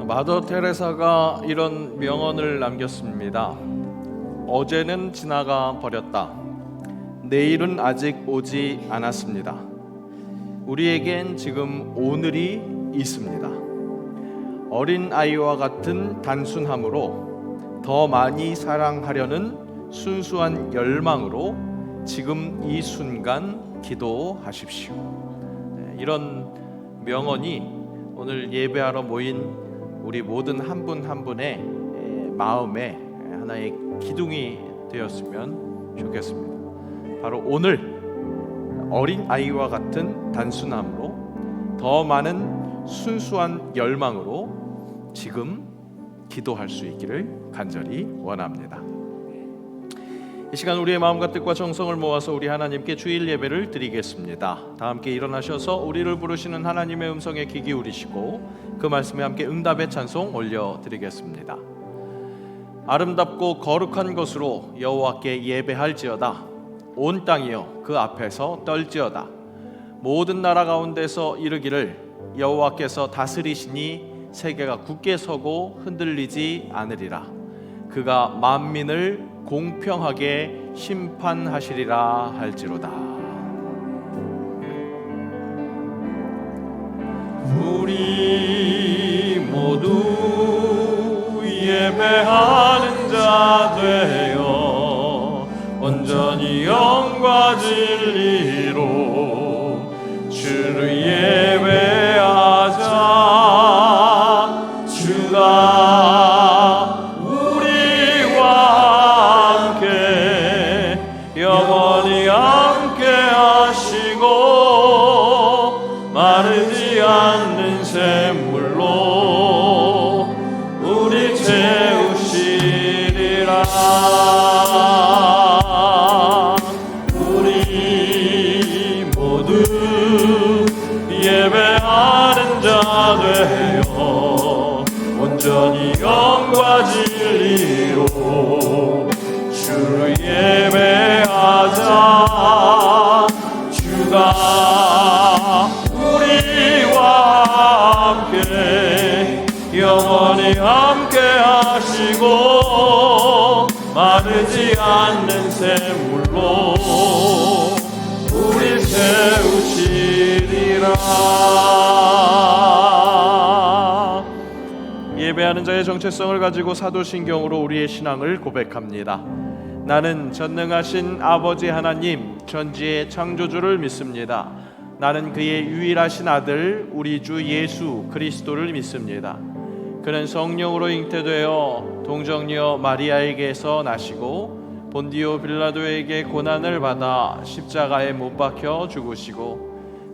마더 테레사가 이런 명언을 남겼습니다. 어제는 지나가 버렸다. 내일은 아직 오지 않았습니다. 우리에겐 지금 오늘이 있습니다. 어린 아이와 같은 단순함으로 더 많이 사랑하려는 순수한 열망으로 지금 이 순간 기도하십시오. 이런 명언이 오늘 예배하러 모인 우리 모든 한 분 한 분의 마음에 하나의 기둥이 되었으면 좋겠습니다. 바로 오늘 어린 아이와 같은 단순함으로 더 많은 순수한 열망으로 지금 기도할 수 있기를 간절히 원합니다. 이 시간 우리의 마음과 뜻과 정성을 모아서 우리 하나님께 주일 예배를 드리겠습니다. 다 함께 일어나셔서 우리를 부르시는 하나님의 음성에 귀 기울이시고 그 말씀에 함께 응답의 찬송 올려드리겠습니다. 아름답고 거룩한 것으로 여호와께 예배할지어다. 온 땅이여 그 앞에서 떨지어다. 모든 나라 가운데서 이르기를 여호와께서 다스리시니 세계가 굳게 서고 흔들리지 않으리라. 그가 만민을 공평하게 심판하시리라 할지로다. 우리 모두 예배하는 자 되어 온전히 영과 진리로 주를 예배하자. 주가 우리와 함께 영원히 함께 하시고 마르지 않는 샘물로 우리 채우시리라. 우리 모두 예배하는 자 되어 온전히 영과 진리로 주를 예배하자. 주가 우리와 함께 영원히 함께 하시고 마르지 않는 샘물로 우리 세우시리라. 예배하는 자의 정체성을 가지고 사도신경으로 우리의 신앙을 고백합니다. 나는 전능하신 아버지 하나님 전지의 창조주를 믿습니다. 나는 그의 유일하신 아들 우리 주 예수 그리스도를 믿습니다. 그는 성령으로 잉태되어 동정녀 마리아에게서 나시고 본디오 빌라도에게 고난을 받아 십자가에 못 박혀 죽으시고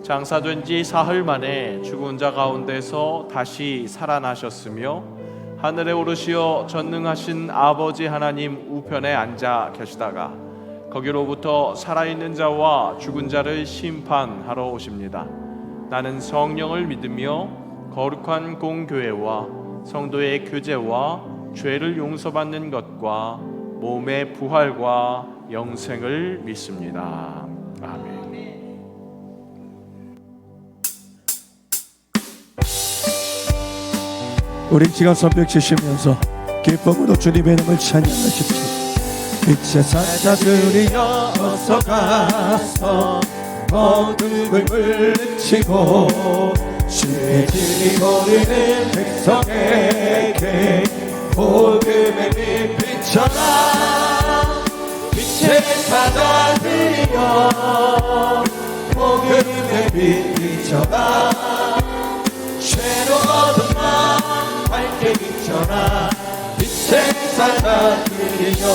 장사된 지 사흘 만에 죽은 자 가운데서 다시 살아나셨으며 하늘에 오르시어 전능하신 아버지 하나님 우편에 앉아 계시다가 거기로부터 살아있는 자와 죽은 자를 심판하러 오십니다. 나는 성령을 믿으며 거룩한 공교회와 성도의 교제와 죄를 용서받는 것과 몸의 부활과 영생을 믿습니다. 아멘. 우리 지금 손뼉 치시면서 기쁨으로 주님의 이름을 찬양하십시오. 빛의 사자들이여 어서 가서 어둠을 물리치고 주의 진리 모르는 백성에게 복음의 빛 비춰라. 빛의 사자들이여 복음의 빛 비춰라. 죄로 얻은 마 밝게 비춰라. 빛의 사자들이여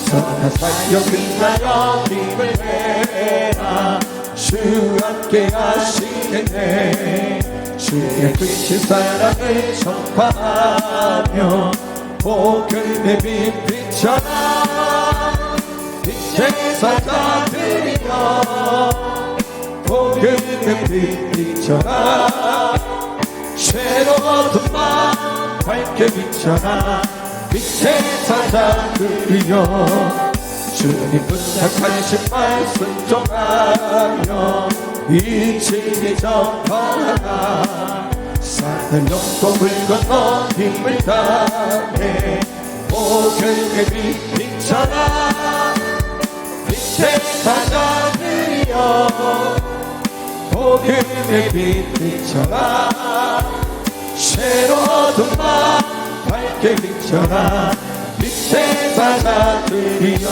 선한 사역 인하여 힘을 내라. 주 함께 하시겠네. 주의 빛이 사랑을 전파하며 복음의 빛 비춰라. 빛의 사자들이여 복음의 빛 비춰라. 죄로 얻은 마 밝게 비춰라. 빛의 사자들이여 주님 부탁하신 말 순종하며 이 진리 전파하라. 영동을 건너 힘을 다해 복음의 빛 비춰라 빛의 사자들이여 복음의 빛 비춰라 새로운 밤 밝게 비춰라 빛의 사자들이여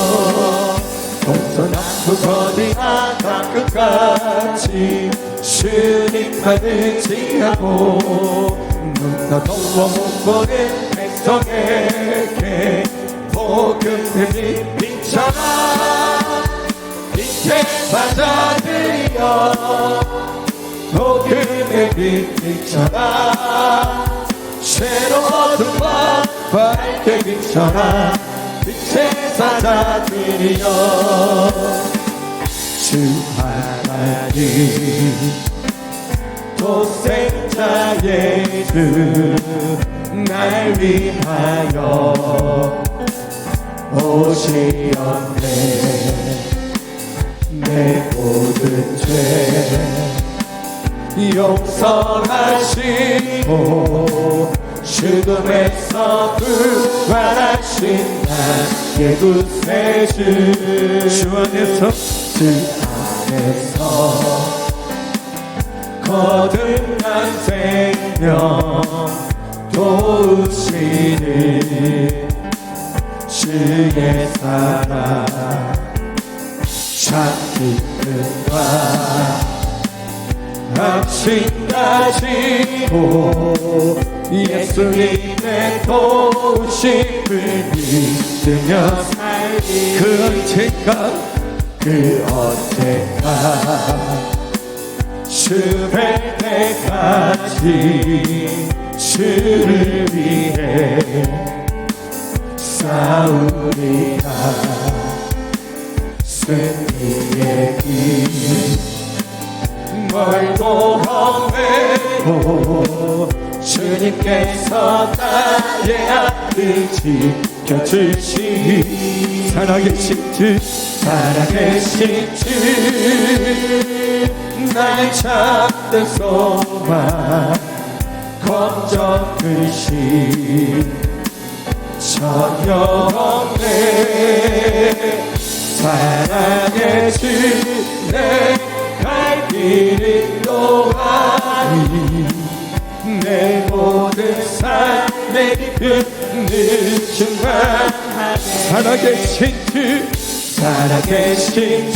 동서남북 어디나 다 끝까지 주님만 의지하고 눈도 더워 못 보는 백성에게 복음의 빛 비춰라 빛의 사자들이여 복음의 빛 비춰라 새로운 밤 밝게 비춰라 빛의 사자들이여 주 하나님 독생자의 주 날 위하여 오시었네 내 모든 죄 용서하시고 죽음에서 부활하신 나의 구세주 주 안에서 거듭난 생명 도우시는 주의 사랑 참 기쁨과 확신 가지고 예수님의 도우심을 믿으며 살기 그 언젠가 주 뵐 때까지 주를 위해 싸우리라 승리의 길 멀고 험해도 주님께서 나의 앞을 지켜주시니 살아계신 주 나의 참된 소망 검정글씨 전혀 없네 사랑의 주 내 갈 길 인도하니 내 모든 삶의 기쁨을 충만하네 살아계신 주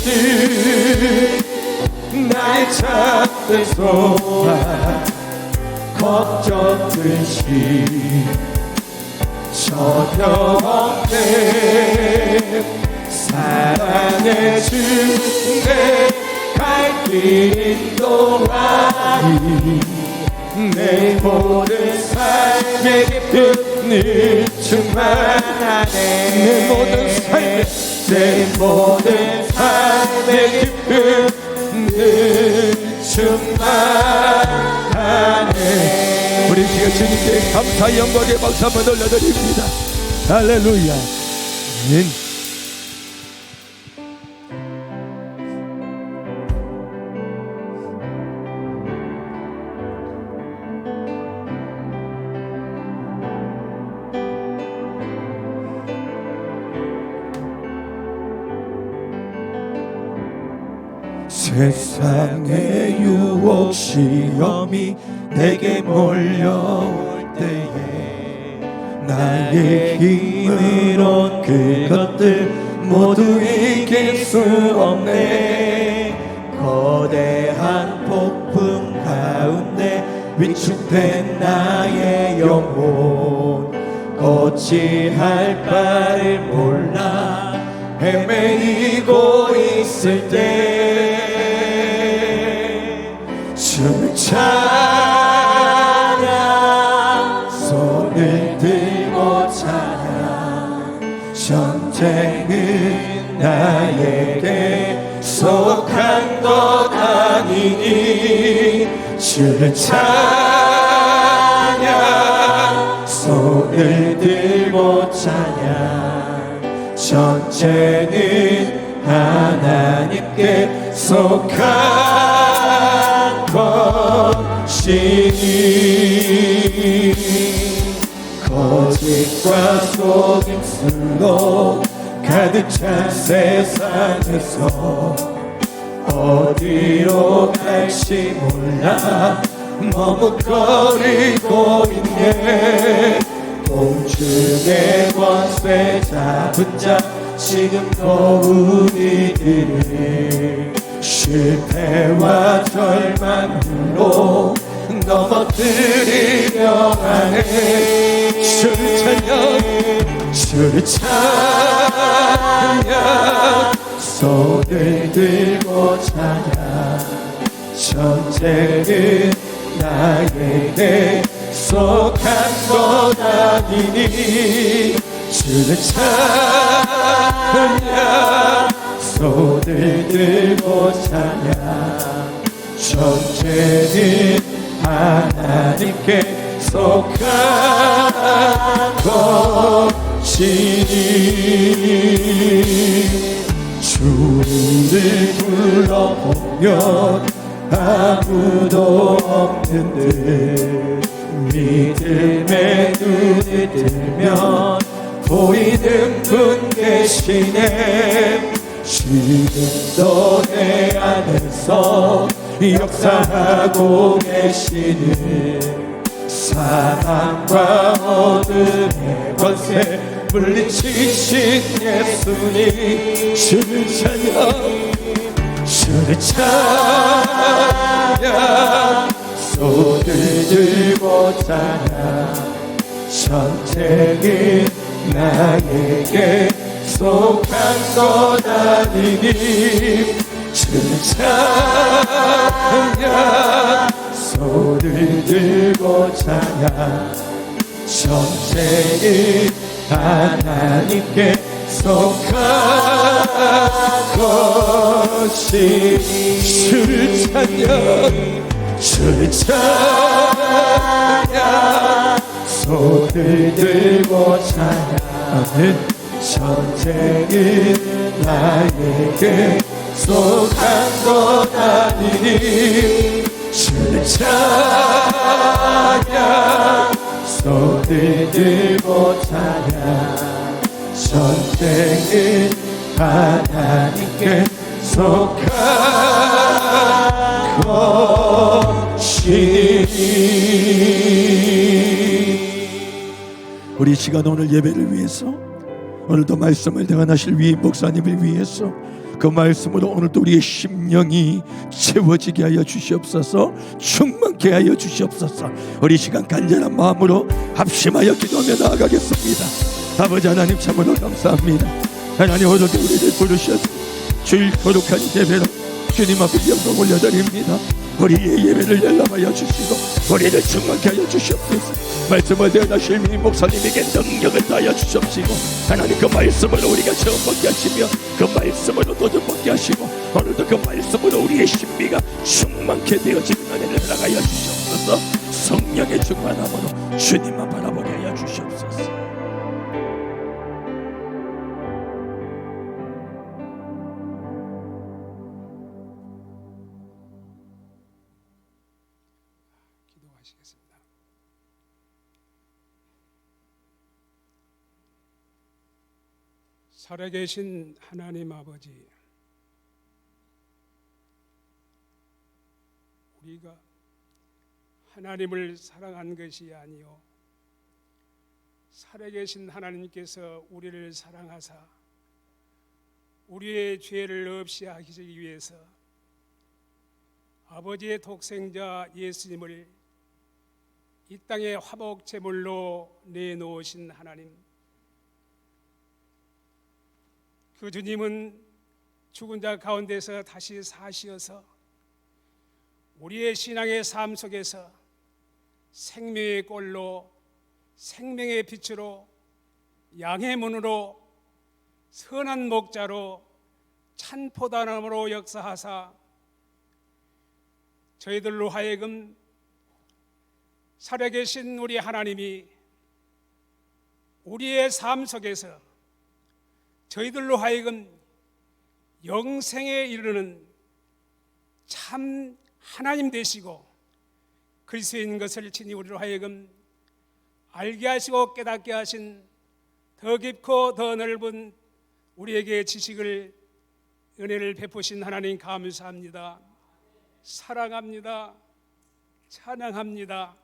나의 참된 소망 걱정듯이 전혀 없네 사랑의 주 내 갈 길 인도하니 내 모든 삶의 기쁨을 충만하네 내 모든 삶의 기쁨을 충만하네 우리 주여 주님께 감사 영광의 박수 한번 올려드립니다 할렐루야 아멘. 세상의 유혹 시험이 내게 몰려올 때에 나의 힘으론 그것들 모두 이길 수 없네 거대한 폭풍 가운데 위축된 나의 영혼 어찌할 바를 몰라 헤매이고 있을 때 주를 찬양 손을 들고 찬양 전쟁은 나에게 속한 것 아니니 주를 찬양 손을 들고 찬양 전쟁은 하나님께 속한 것이니 것이니 거짓과 속임수로 가득 찬 세상에서 어디로 갈지 몰라 머뭇거리고 있네. 공중의 권세 잡은 자 지금도 우리들을 실패와 절망으로 넘어뜨리려 하네. 주를 찬양 주를 찬양 손을 들고 찬양 전쟁은 나에게 속한 것 아니니 주를 찬양 손을 들고 찬양 전쟁은 하나님께 속한 것이니 주를 둘러보면 아무도 없는 듯 믿음의 눈을 들면 보이는 분 계시네. 지금도 내 안에서 역사하고 계시는 사랑과 어둠의 권세 물리치신 예수님 주를 찬양 주를 찬양 손을 들고 찬양 전쟁은 나에게 속한 것 아니니 주를 찬양 손을 들고 찬양 전쟁은 하나님께 속한 것이 주를 찬양 주를 찬양 손을 들고 찬양하는 전쟁은 나에게 속한 것 아니니 주를 찬양 손을 들고 찬양 전쟁은 하나님께 속한 것이니. 우리 시간 오늘 예배를 위해서 오늘도 말씀을 대관하실 위임 목사님을 위해서 그 말씀으로 오늘도 우리의 심령이 채워지게 하여 주시옵소서. 충만케 하여 주시옵소서. 우리 시간 간절한 마음으로 합심하여 기도하며 나아가겠습니다. 아버지 하나님 참으로 감사합니다. 하나님 오늘도 우리를 부르셔서 주일 거룩한 예배로 주님 앞에 영광 올려드립니다. 우리의 예배를 열람하여 주시고 우리를 충만케 하여 주시옵소서. 말씀을 대하실 미 목사님에게 능력을 다하여 주시옵시고 하나님 그 말씀으로 우리가 처음 받게 하시며 그 말씀으로 도전 받게 하시고 오늘도 그 말씀으로 우리의 신비가 충만케 되어지는 은혜를 허락하여 주시옵소서. 성령의 충만함으로 주님만 바라보게 하여 주시옵소서. 기도하시겠습니다. 살아계신 하나님 아버지, 우리가 하나님을 사랑한 것이 아니요 살아계신 하나님께서 우리를 사랑하사 우리의 죄를 없이 하시기 위해서 아버지의 독생자 예수님을 이 땅에 화목 제물로 내놓으신 하나님, 그 주님은 죽은 자 가운데서 다시 사시어서 우리의 신앙의 삶 속에서 생명의 꼴로 생명의 빛으로 양의 문으로 선한 목자로 찬포단함으로 역사하사 저희들로 하여금 살아계신 우리 하나님이 우리의 삶 속에서 저희들로 하여금 영생에 이르는 참 하나님 되시고 그리스도인 것을 친히 우리로 하여금 알게 하시고 깨닫게 하신 더 깊고 더 넓은 우리에게 지식을 은혜를 베푸신 하나님 감사합니다. 사랑합니다. 찬양합니다.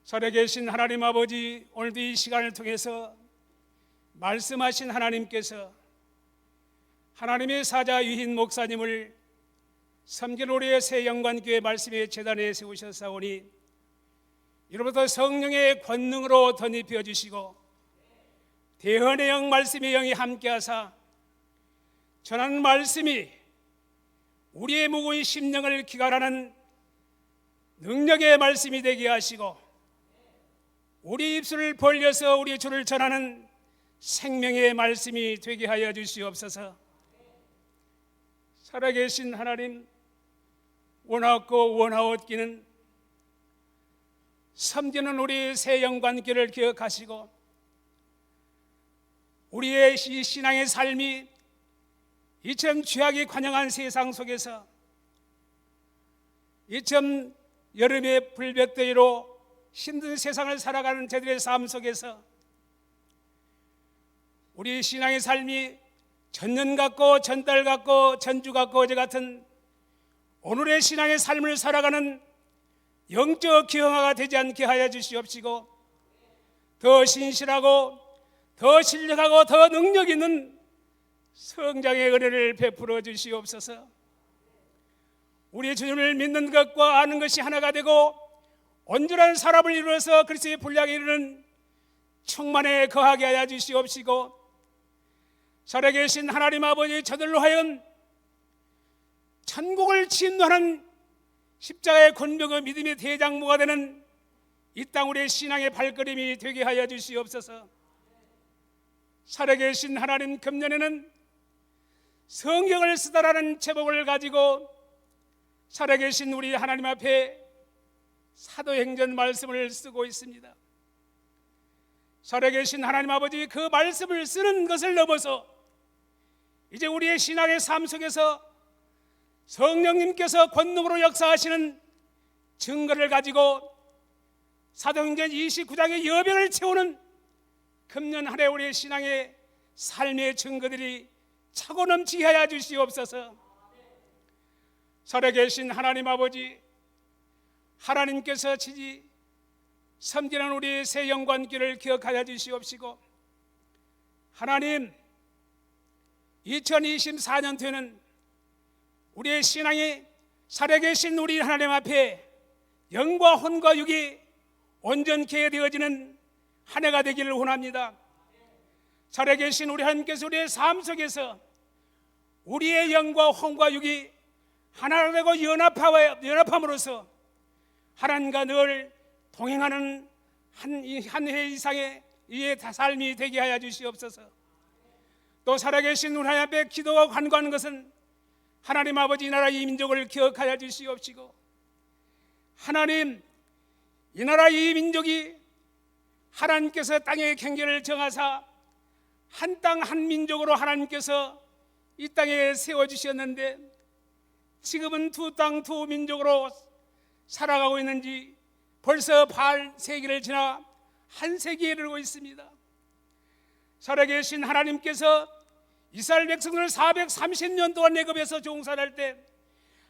살아계신 하나님 아버지, 오늘도 이 시간을 통해서 말씀하신 하나님께서 하나님의 사자 유흰 목사님을 섬길 우리의 새 영관교회 말씀의 재단에 세우셨사오니 이로부터 성령의 권능으로 덧입혀 주시고 대언의 영 말씀의 영이 함께하사 전하는 말씀이 우리의 무거운 심령을 기갈하는 능력의 말씀이 되게 하시고 우리 입술을 벌려서 우리 주를 전하는 생명의 말씀이 되게 하여 주시옵소서. 살아계신 하나님, 원하옵고 원하옵기는 섬기는 우리 새 영관교를 기억하시고 우리의 이 신앙의 삶이 이처럼 죄악이 관영한 세상 속에서 이처럼 여름의 불볕더위로 힘든 세상을 살아가는 저들의 삶 속에서 우리 신앙의 삶이 전년 같고 전달 같고 전주 같고 어제 같은 오늘의 신앙의 삶을 살아가는 영적 기형아가 되지 않게 하여 주시옵시고 더 신실하고 더 신력하고 더 능력 있는 성장의 은혜를 베풀어 주시옵소서. 우리 주님을 믿는 것과 아는 것이 하나가 되고 온전한 사람을 이루어서 그리스도의 분량에 이르는 충만에 거하게 하여 주시옵시고 살아계신 하나님 아버지, 저들로 하여금 천국을 진노하는 십자가의 권병의 믿음의 대장모가 되는 이 땅 우리의 신앙의 발걸음이 되게 하여 주시옵소서. 살아계신 하나님, 금년에는 성경을 쓰다라는 제목을 가지고 살아계신 우리 하나님 앞에 사도행전 말씀을 쓰고 있습니다. 살아계신 하나님 아버지, 그 말씀을 쓰는 것을 넘어서 이제 우리의 신앙의 삶 속에서 성령님께서 권능으로 역사하시는 증거를 가지고 사도행전 29장의 여백을 채우는 금년 한 해 우리의 신앙의 삶의 증거들이 차고 넘치게 하여 주시옵소서. 살아계신 하나님 아버지, 하나님께서 지지 섬기는 우리의 새 영관교를 기억하여 주시옵시고 하나님, 2024년도에는 우리의 신앙이 살아계신 우리 하나님 앞에 영과 혼과 육이 온전케 되어지는 한 해가 되기를 원합니다. 살아계신 우리 하나님께서 우리의 삶 속에서 우리의 영과 혼과 육이 하나가 되고 연합함으로써 하나님과 늘 동행하는 한 해 이상의 이의 삶이 되게 하여 주시옵소서. 또 살아계신 우리 하나님 앞에 기도와 간구하는 것은 하나님 아버지, 이 나라 이 민족을 기억하여 주시옵시고 하나님, 이 나라 이 민족이 하나님께서 땅의 경계를 정하사 한 땅 한 민족으로 하나님께서 이 땅에 세워주셨는데 지금은 두 땅 두 민족으로 살아가고 있는지 벌써 8세기를 지나 한 세기에 이르고 있습니다. 살아계신 하나님께서 이스라엘 백성을 430년 동안 내급에서 종살할 때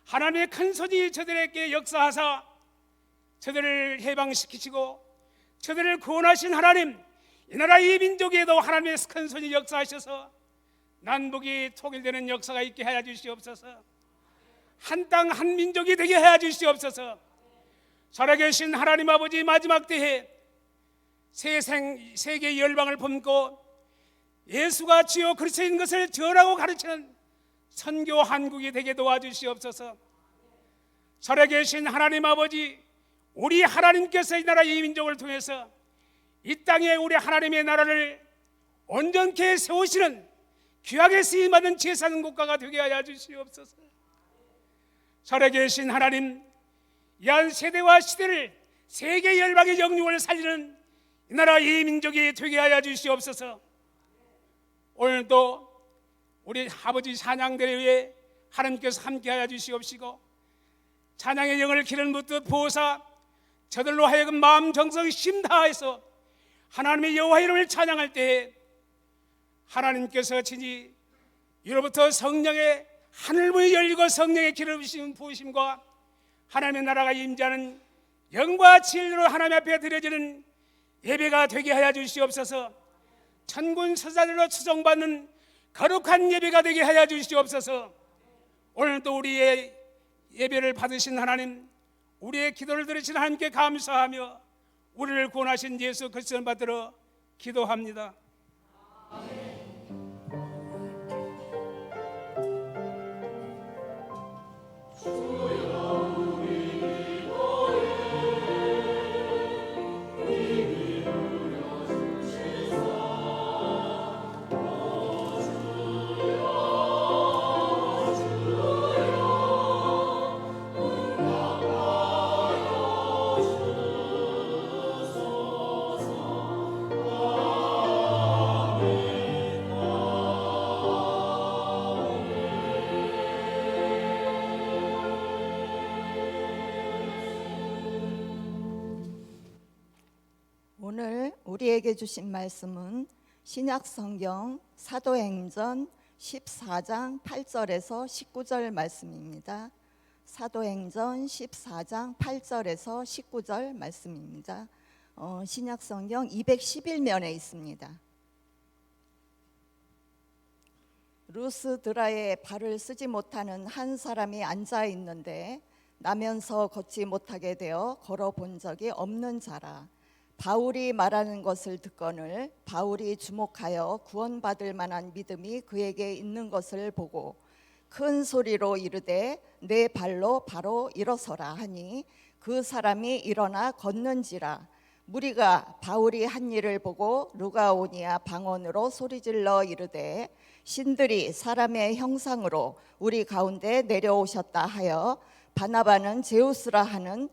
하나님의 큰 손이 저들에게 역사하사 저들을 해방시키시고 저들을 구원하신 하나님, 이 나라 이 민족에도 하나님의 큰 손이 역사하셔서 남북이 통일되는 역사가 있게 하여 주시옵소서. 한 땅 한 민족이 되게 하여 주시옵소서. 살아계신 하나님 아버지, 마지막 때에 세계 열방을 품고 예수가 주요 그리스도인 것을 전하고 가르치는 선교 한국이 되게 도와주시옵소서. 살아계신 하나님 아버지, 우리 하나님께서 이 나라 이 민족을 통해서 이 땅에 우리 하나님의 나라를 온전케 세우시는 귀하게 쓰임받은 제사는 국가가 되게 하여 주시옵소서. 살아계신 하나님, 이한 세대와 시대를 세계 열방의 영육을 살리는 이 나라 이 민족이 되게 하여 주시옵소서. 오늘도 우리 아버지 찬양대회 위에 하나님께서 함께하여 주시옵시고 찬양의 영을 기름 붓듯 부어사 저들로 하여금 마음 정성 힘 다해서 하나님의 여호와 이름을 찬양할 때에 하나님께서 친히 위로부터 성령의 하늘문이 열리고 성령의 기름 부으심과 하나님의 나라가 임재하는 영과 진리로 하나님 앞에 드려지는 예배가 되게 하여 주시옵소서. 천군 서자들로 추종받는 거룩한 예배가 되게 하여 주시옵소서. 오늘도 우리의 예배를 받으신 하나님, 우리의 기도를 들으신 하나님께 감사하며 우리를 구원하신 예수 그리스도를 받들어 기도합니다. 오늘 우리에게 주신 말씀은 신약성경 사도행전 14장 8절에서 19절 말씀입니다. 사도행전 14장 8절에서 19절 말씀입니다. 신약성경 211면에 있습니다. 루스드라에 발을 쓰지 못하는 한 사람이 앉아 있는데 나면서 걷지 못하게 되어 걸어본 적이 없는 자라. 바울이 말하는 것을 듣거늘 바울이 주목하여 구원받을 만한 믿음이 그에게 있는 것을 보고 큰 소리로 이르되 내 발로 바로 일어서라 하니 그 사람이 일어나 걷는지라. 무리가 바울이 한 일을 보고 루가오니아 방언으로 소리질러 이르되 신들이 사람의 형상으로 우리 가운데 내려오셨다 하여 바나바는 제우스라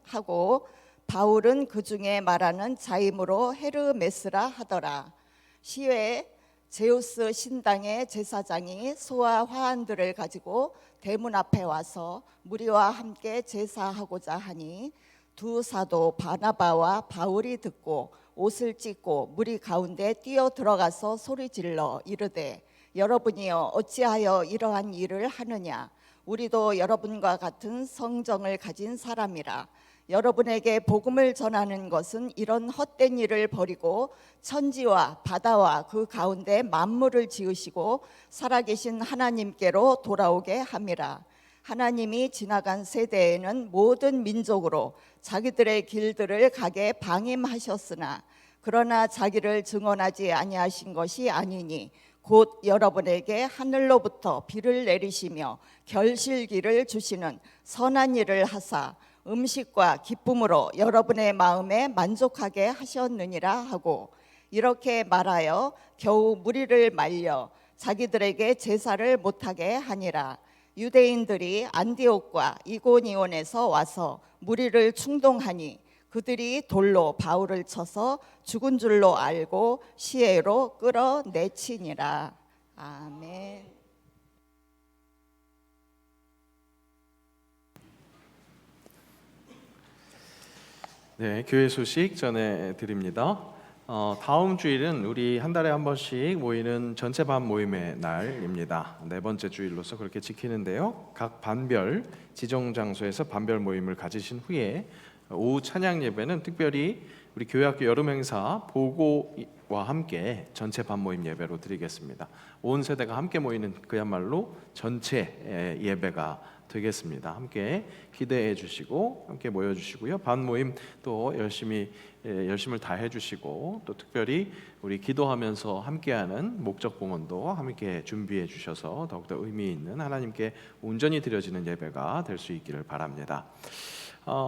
하고 바울은 그 중에 말하는 자임으로 헤르메스라 하더라. 시외 제우스 신당의 제사장이 소와 화환들을 가지고 대문 앞에 와서 무리와 함께 제사하고자 하니 두 사도 바나바와 바울이 듣고 옷을 찢고 무리 가운데 뛰어 들어가서 소리질러 이르되 여러분이여 어찌하여 이러한 일을 하느냐. 우리도 여러분과 같은 성정을 가진 사람이라. 여러분에게 복음을 전하는 것은 이런 헛된 일을 버리고 천지와 바다와 그 가운데 만물을 지으시고 살아계신 하나님께로 돌아오게 함이라. 하나님이 지나간 세대에는 모든 민족으로 자기들의 길들을 가게 방임하셨으나 그러나 자기를 증언하지 아니하신 것이 아니니 곧 여러분에게 하늘로부터 비를 내리시며 결실기를 주시는 선한 일을 하사 음식과 기쁨으로 여러분의 마음에 만족하게 하셨느니라 하고 이렇게 말하여 겨우 무리를 말려 자기들에게 제사를 못하게 하니라. 유대인들이 안디옥과 이고니온에서 와서 무리를 충동하니 그들이 돌로 바울을 쳐서 죽은 줄로 알고 시외로 끌어내치니라. 아멘. 네, 교회 소식 전해드립니다. 다음 주일은 우리 한 달에 한 번씩 모이는 전체 반 모임의 날입니다. 네 번째 주일로서 그렇게 지키는데요. 각 반별 지정 장소에서 반별 모임을 가지신 후에 오후 찬양 예배는 특별히 우리 교회학교 여름 행사 보고와 함께 전체 반 모임 예배로 드리겠습니다. 온 세대가 함께 모이는 그야말로 전체 예배가 되겠습니다. 함께 기대해 주시고 함께 모여 주시고요. 반 모임 또 열심을 다해 주시고 또 특별히 우리 기도하면서 함께하는 목적 봉헌도 함께 준비해 주셔서 더욱더 의미 있는 하나님께 온전히 드려지는 예배가 될 수 있기를 바랍니다.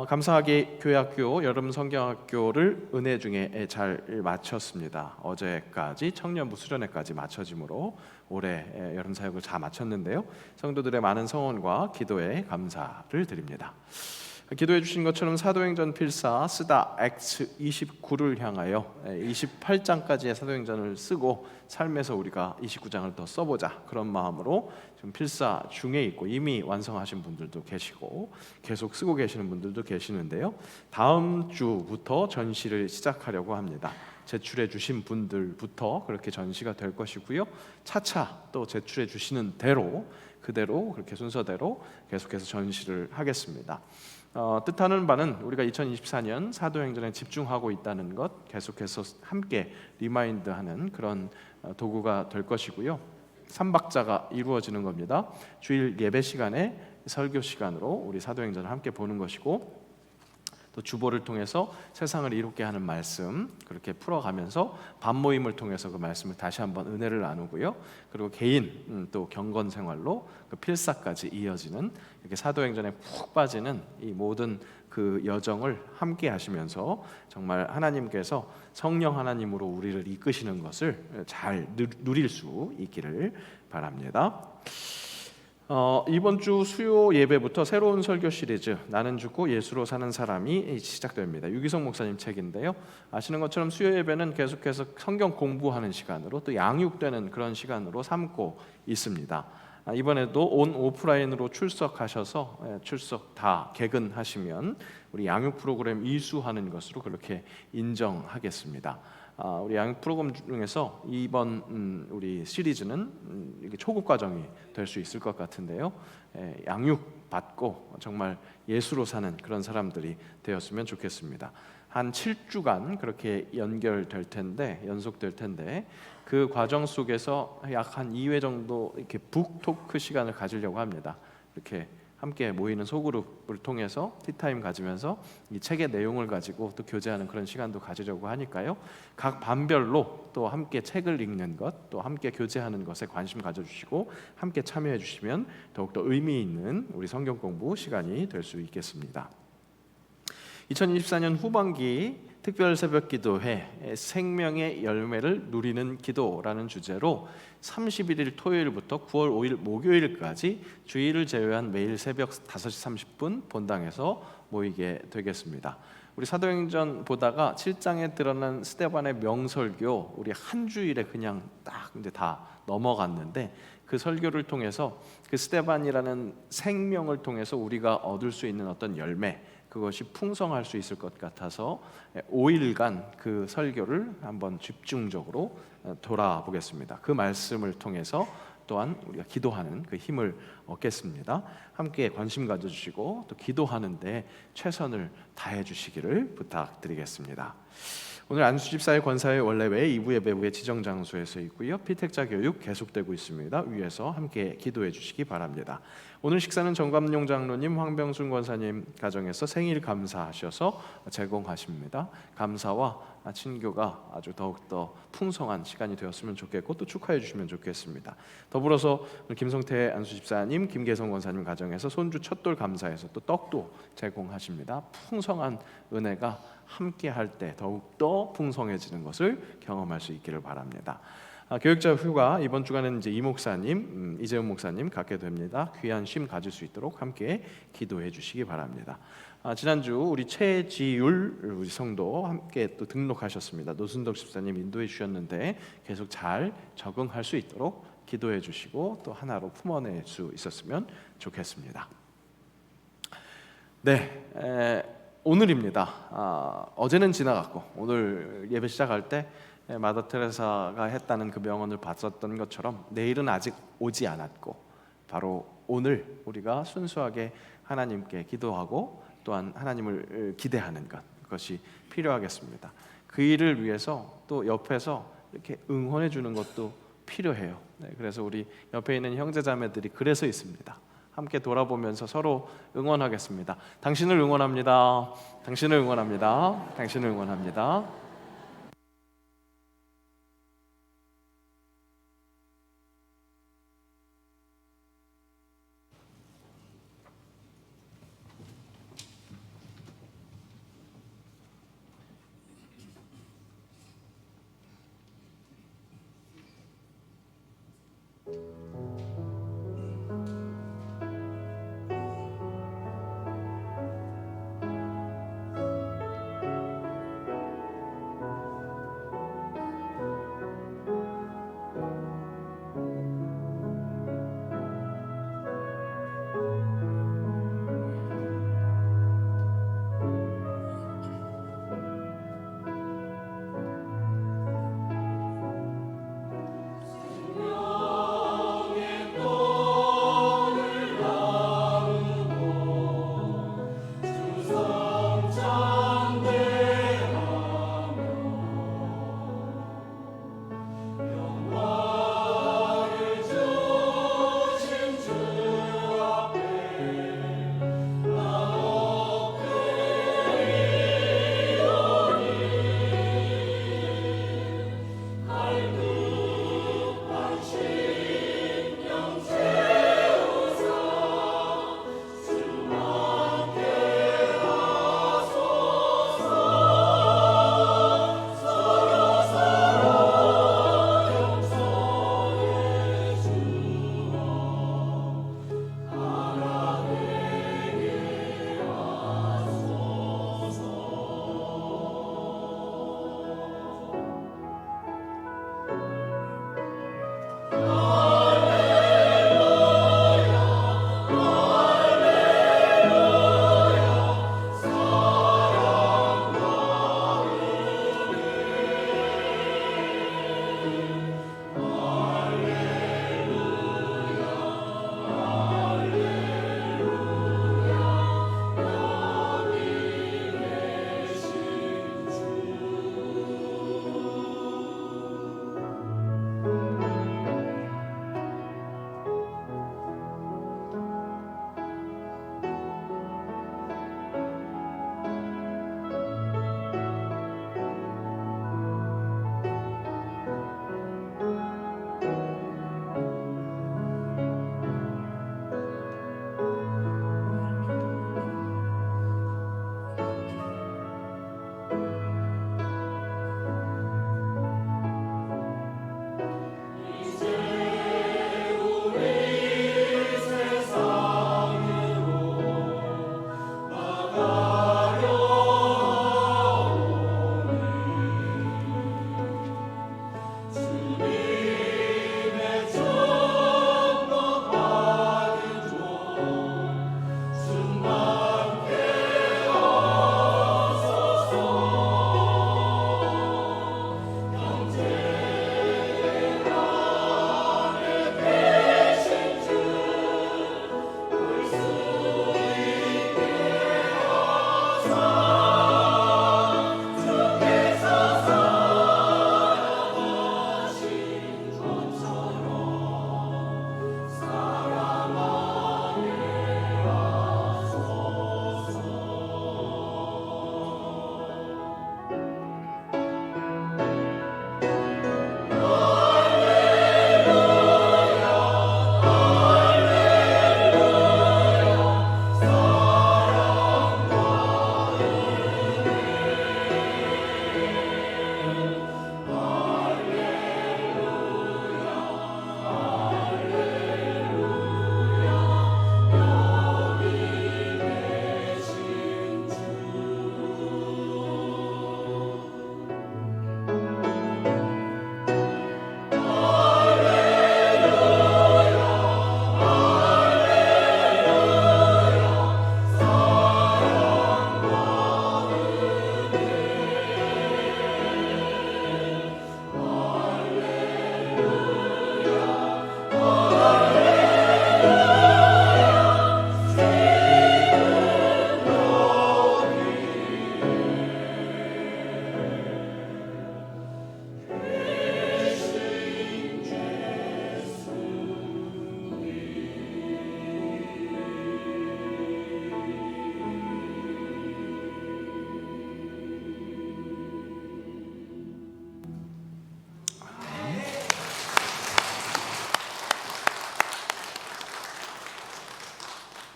감사하게 교회학교 여름 성경학교를 은혜 중에 잘 마쳤습니다. 어제까지 청년부 수련회까지 마쳐짐으로 올해 여름 사역을 잘 마쳤는데요. 성도들의 많은 성원과 기도에 감사를 드립니다. 기도해 주신 것처럼 사도행전 필사 쓰다 X 29를 향하여 28장까지의 사도행전을 쓰고 삶에서 우리가 29장을 더 써보자, 그런 마음으로 지금 필사 중에 있고 이미 완성하신 분들도 계시고 계속 쓰고 계시는 분들도 계시는데요. 다음 주부터 전시를 시작하려고 합니다. 제출해 주신 분들부터 그렇게 전시가 될 것이고요. 차차 또 제출해 주시는 대로 그대로 그렇게 순서대로 계속해서 전시를 하겠습니다. 뜻하는 바는 우리가 2024년 사도행전에 집중하고 있다는 것 계속해서 함께 리마인드하는 그런 도구가 될 것이고요. 3박자가 이루어지는 겁니다. 주일 예배 시간에 설교 시간으로 우리 사도행전을 함께 보는 것이고, 또 주보를 통해서 세상을 이롭게 하는 말씀 그렇게 풀어가면서 밤 모임을 통해서 그 말씀을 다시 한번 은혜를 나누고요. 그리고 개인 또 경건 생활로 그 필사까지 이어지는, 이렇게 사도행전에 푹 빠지는 이 모든 그 여정을 함께 하시면서 정말 하나님께서 성령 하나님으로 우리를 이끄시는 것을 잘 누릴 수 있기를 바랍니다. 이번 주 수요 예배부터 새로운 설교 시리즈 나는 죽고 예수로 사는 사람이 시작됩니다. 유기성 목사님 책인데요. 아시는 것처럼 수요 예배는 계속해서 성경 공부하는 시간으로 또 양육되는 그런 시간으로 삼고 있습니다. 이번에도 온 오프라인으로 출석하셔서 출석 다 개근하시면 우리 양육 프로그램 이수하는 것으로 그렇게 인정하겠습니다. 우리 양육 프로그램 중에서 이번 우리 시리즈는 이게 초급 과정이 될 수 있을 것 같은데요. 양육 받고 정말 예수로 사는 그런 사람들이 되었으면 좋겠습니다. 한 7주간 그렇게 연속될 텐데 그 과정 속에서 약 한 2회 정도 이렇게 북토크 시간을 가지려고 합니다. 이렇게 함께 모이는 소그룹을 통해서 티타임 가지면서 이 책의 내용을 가지고 또 교제하는 그런 시간도 가지려고 하니까요. 각 반별로 또 함께 책을 읽는 것, 또 함께 교제하는 것에 관심 가져주시고 함께 참여해 주시면 더욱더 의미 있는 우리 성경 공부 시간이 될 수 있겠습니다. 2024년 후반기 특별 새벽 기도회 생명의 열매를 누리는 기도라는 주제로 31일 토요일부터 9월 5일 목요일까지 주일을 제외한 매일 새벽 5시 30분 본당에서 모이게 되겠습니다. 우리 사도행전 보다가 7장에 드러난 스데반의 명설교 우리 한 주일에 그냥 딱 이제 다 넘어갔는데, 그 설교를 통해서 그 스데반이라는 생명을 통해서 우리가 얻을 수 있는 어떤 열매, 그것이 풍성할 수 있을 것 같아서 5일간 그 설교를 한번 집중적으로 돌아보겠습니다. 그 말씀을 통해서 또한 우리가 기도하는 그 힘을 얻겠습니다. 함께 관심 가져주시고 또 기도하는데 최선을 다해 주시기를 부탁드리겠습니다. 오늘 안수집사의 권사회 원래외 2부 예배부의 지정 장소에서 있고요. 피택자 교육 계속되고 있습니다. 위에서 함께 기도해 주시기 바랍니다. 오늘 식사는 정감용 장로님, 황병순 권사님 가정에서 생일 감사하셔서 제공하십니다. 감사와 친교가 아주 더욱더 풍성한 시간이 되었으면 좋겠고 또 축하해 주시면 좋겠습니다. 더불어서 김성태 안수집사님, 김계성 권사님 가정에서 손주 첫돌 감사해서 또 떡도 제공하십니다. 풍성한 은혜가 함께 할 때 더욱더 풍성해지는 것을 경험할 수 있기를 바랍니다. 교육자 휴가 이번 주간은 이제 이 목사님, 이재훈 목사님 갖게 됩니다. 귀한 쉼 가질 수 있도록 함께 기도해 주시기 바랍니다. 지난주 우리 최지율 우리 성도 함께 또 등록하셨습니다. 노순덕 집사님 인도해 주셨는데 계속 잘 적응할 수 있도록 기도해 주시고 또 하나로 품어낼 수 있었으면 좋겠습니다. 네, 오늘입니다. 어제는 지나갔고 오늘 예배 시작할 때 마더 테레사가 했다는 그 명언을 봤었던 것처럼 내일은 아직 오지 않았고 바로 오늘 우리가 순수하게 하나님께 기도하고 또한 하나님을 기대하는 것, 그것이 필요하겠습니다. 그 일을 위해서 또 옆에서 이렇게 응원해 주는 것도 필요해요. 그래서 우리 옆에 있는 형제자매들이 그래서 있습니다. 함께 돌아보면서 서로 응원하겠습니다. 당신을 응원합니다. 당신을 응원합니다. 당신을 응원합니다.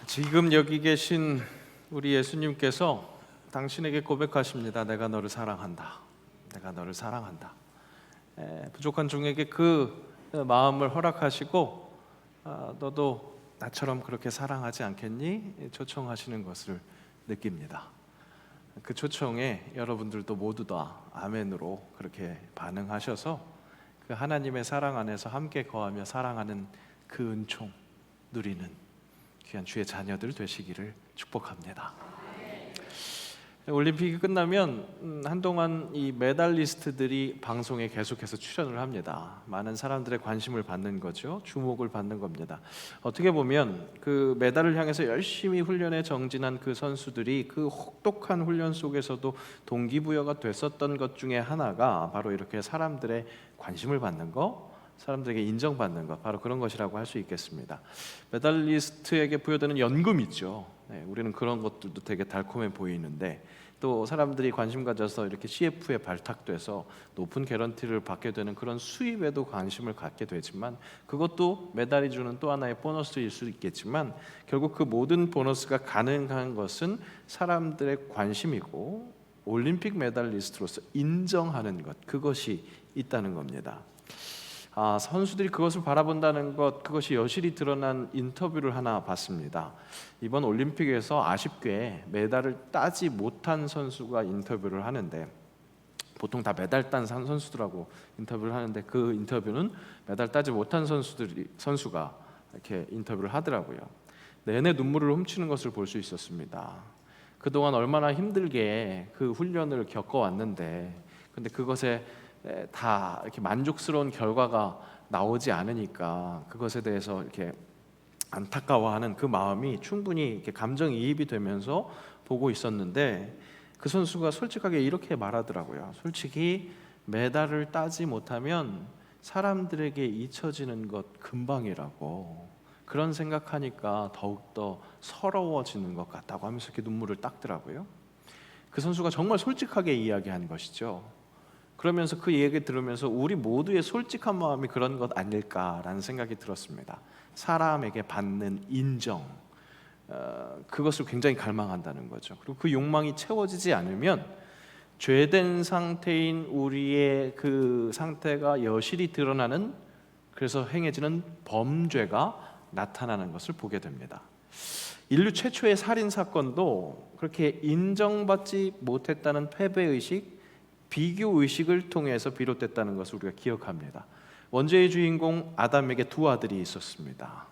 지금 여기 계신 우리 예수님께서 당신에게 고백하십니다. 내가 너를 사랑한다. 내가 너를 사랑한다. 부족한 종에게 그 마음을 허락하시고 너도 나처럼 그렇게 사랑하지 않겠니? 초청하시는 것을 느낍니다. 그 초청에 여러분들도 모두 다 아멘으로 그렇게 반응하셔서 그 하나님의 사랑 안에서 함께 거하며 사랑하는 그 은총 누리는 귀한 주의 자녀들 되시기를 축복합니다. 올림픽이 끝나면 한동안 이 메달리스트들이 방송에 계속해서 출연을 합니다. 많은 사람들의 관심을 받는 거죠. 주목을 받는 겁니다. 어떻게 보면 그 메달을 향해서 열심히 훈련에 정진한 그 선수들이 그 혹독한 훈련 속에서도 동기부여가 됐었던 것 중에 하나가 바로 이렇게 사람들의 관심을 받는 거, 사람들에게 인정받는 것, 바로 그런 것이라고 할 수 있겠습니다. 메달리스트에게 부여되는 연금 있죠. 우리는 그런 것들도 되게 달콤해 보이는데 또 사람들이 관심 가져서 이렇게 CF에 발탁돼서 높은 개런티를 받게 되는 그런 수입에도 관심을 갖게 되지만 그것도 메달이 주는 또 하나의 보너스일 수 있겠지만 결국 그 모든 보너스가 가능한 것은 사람들의 관심이고 올림픽 메달리스트로서 인정하는 것, 그것이 있다는 겁니다. 선수들이 그것을 바라본다는 것, 그것이 여실히 드러난 인터뷰를 하나 봤습니다. 이번 올림픽에서 아쉽게 메달을 따지 못한 선수가 인터뷰를 하는데 보통 다 메달 딴 선수들하고 인터뷰를 하는데 그 인터뷰는 메달 따지 못한 선수가 이렇게 인터뷰를 하더라고요. 내내 눈물을 훔치는 것을 볼 수 있었습니다. 그동안 얼마나 힘들게 그 훈련을 겪어왔는데 근데 그것에 다 이렇게 만족스러운 결과가 나오지 않으니까 그것에 대해서 이렇게 안타까워하는 그 마음이 충분히 이렇게 감정이입이 되면서 보고 있었는데 그 선수가 솔직하게 이렇게 말하더라고요. 솔직히 메달을 따지 못하면 사람들에게 잊혀지는 것 금방이라고, 그런 생각하니까 더욱더 서러워지는 것 같다고 하면서 이렇게 눈물을 닦더라고요. 그 선수가 정말 솔직하게 이야기한 것이죠. 그러면서 그 얘기 들으면서 우리 모두의 솔직한 마음이 그런 것 아닐까라는 생각이 들었습니다. 사람에게 받는 인정, 그것을 굉장히 갈망한다는 거죠. 그리고 그 욕망이 채워지지 않으면 죄된 상태인 우리의 그 상태가 여실히 드러나는, 그래서 행해지는 범죄가 나타나는 것을 보게 됩니다. 인류 최초의 살인 사건도 그렇게 인정받지 못했다는 패배의식, 비교의식을 통해서 비롯됐다는 것을 우리가 기억합니다. 원죄의 주인공 아담에게 두 아들이 있었습니다.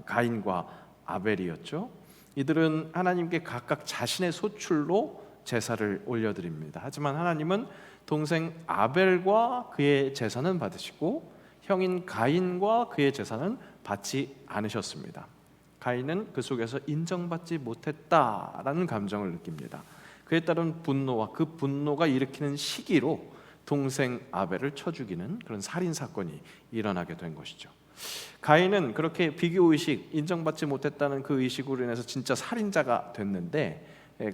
가인과 아벨이었죠. 이들은 하나님께 각각 자신의 소출로 제사를 올려드립니다. 하지만 하나님은 동생 아벨과 그의 제사는 받으시고 형인 가인과 그의 제사는 받지 않으셨습니다. 가인은 그 속에서 인정받지 못했다라는 감정을 느낍니다. 그에 따른 분노와 그 분노가 일으키는 시기로 동생 아벨을 쳐 죽이는 그런 살인 사건이 일어나게 된 것이죠. 가인은 그렇게 비교의식, 인정받지 못했다는 그 의식으로 인해서 진짜 살인자가 됐는데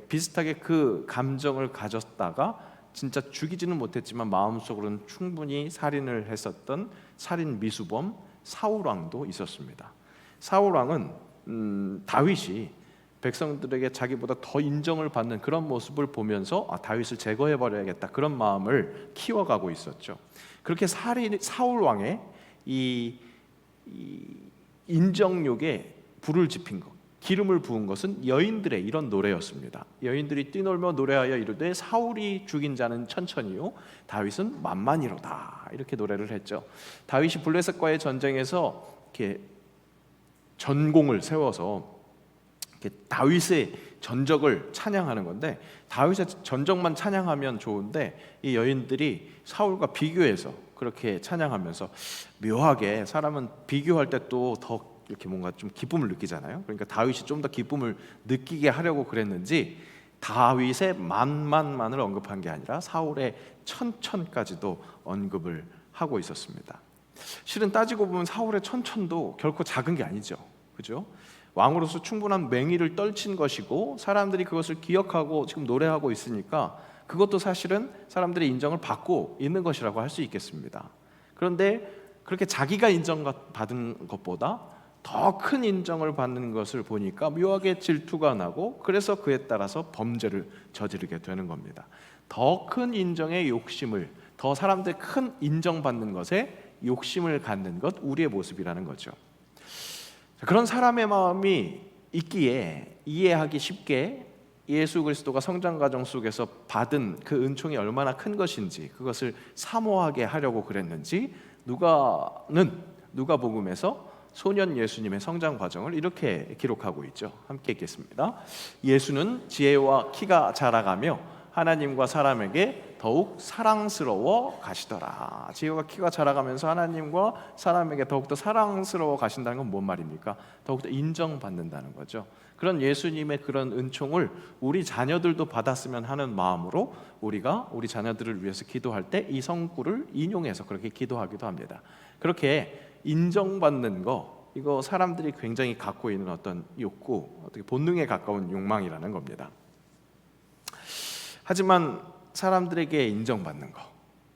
비슷하게 그 감정을 가졌다가 진짜 죽이지는 못했지만 마음속으로는 충분히 살인을 했었던 살인 미수범 사울 왕도 있었습니다. 사울 왕은 다윗이 백성들에게 자기보다 더 인정을 받는 그런 모습을 보면서 다윗을 제거해버려야겠다, 그런 마음을 키워가고 있었죠. 그렇게 사울 왕의 이 인정욕에 불을 지핀 것, 기름을 부은 것은 여인들의 이런 노래였습니다. 여인들이 뛰놀며 노래하여 이르되 사울이 죽인 자는 천천히요 다윗은 만만이로다, 이렇게 노래를 했죠. 다윗이 블레셋과의 전쟁에서 이렇게 전공을 세워서 다윗의 전적을 찬양하는 건데, 다윗의 전적만 찬양하면 좋은데 이 여인들이 사울과 비교해서 그렇게 찬양하면서, 묘하게 사람은 비교할 때 또 더 이렇게 뭔가 좀 기쁨을 느끼잖아요. 그러니까 다윗이 좀 더 기쁨을 느끼게 하려고 그랬는지 다윗의 만만만을 언급한 게 아니라 사울의 천천까지도 언급을 하고 있었습니다. 실은 따지고 보면 사울의 천천도 결코 작은 게 아니죠, 그죠? 왕으로서 충분한 맹위를 떨친 것이고 사람들이 그것을 기억하고 지금 노래하고 있으니까 그것도 사실은 사람들의 인정을 받고 있는 것이라고 할 수 있겠습니다. 그런데 그렇게 자기가 인정받은 것보다 더 큰 인정을 받는 것을 보니까 묘하게 질투가 나고 그래서 그에 따라서 범죄를 저지르게 되는 겁니다. 더 큰 인정의 욕심을, 더 사람들 큰 인정받는 것에 욕심을 갖는 것, 우리의 모습이라는 거죠. 그런 사람의 마음이 있기에 이해하기 쉽게 예수 그리스도가 성장 과정 속에서 받은 그 은총이 얼마나 큰 것인지, 그것을 사모하게 하려고 그랬는지 누가복음에서 소년 예수님의 성장 과정을 이렇게 기록하고 있죠. 함께 읽겠습니다. 예수는 지혜와 키가 자라가며 하나님과 사람에게 더욱 사랑스러워 가시더라. 지혜와 키가 자라가면서 하나님과 사람에게 더욱더 사랑스러워 가신다는 건 뭔 말입니까? 더욱더 인정받는다는 거죠. 그런 예수님의 그런 은총을 우리 자녀들도 받았으면 하는 마음으로 우리가 우리 자녀들을 위해서 기도할 때 이 성구를 인용해서 그렇게 기도하기도 합니다. 그렇게 인정받는 거, 이거 사람들이 굉장히 갖고 있는 어떤 욕구, 어떻게 본능에 가까운 욕망이라는 겁니다. 하지만 사람들에게 인정받는 거,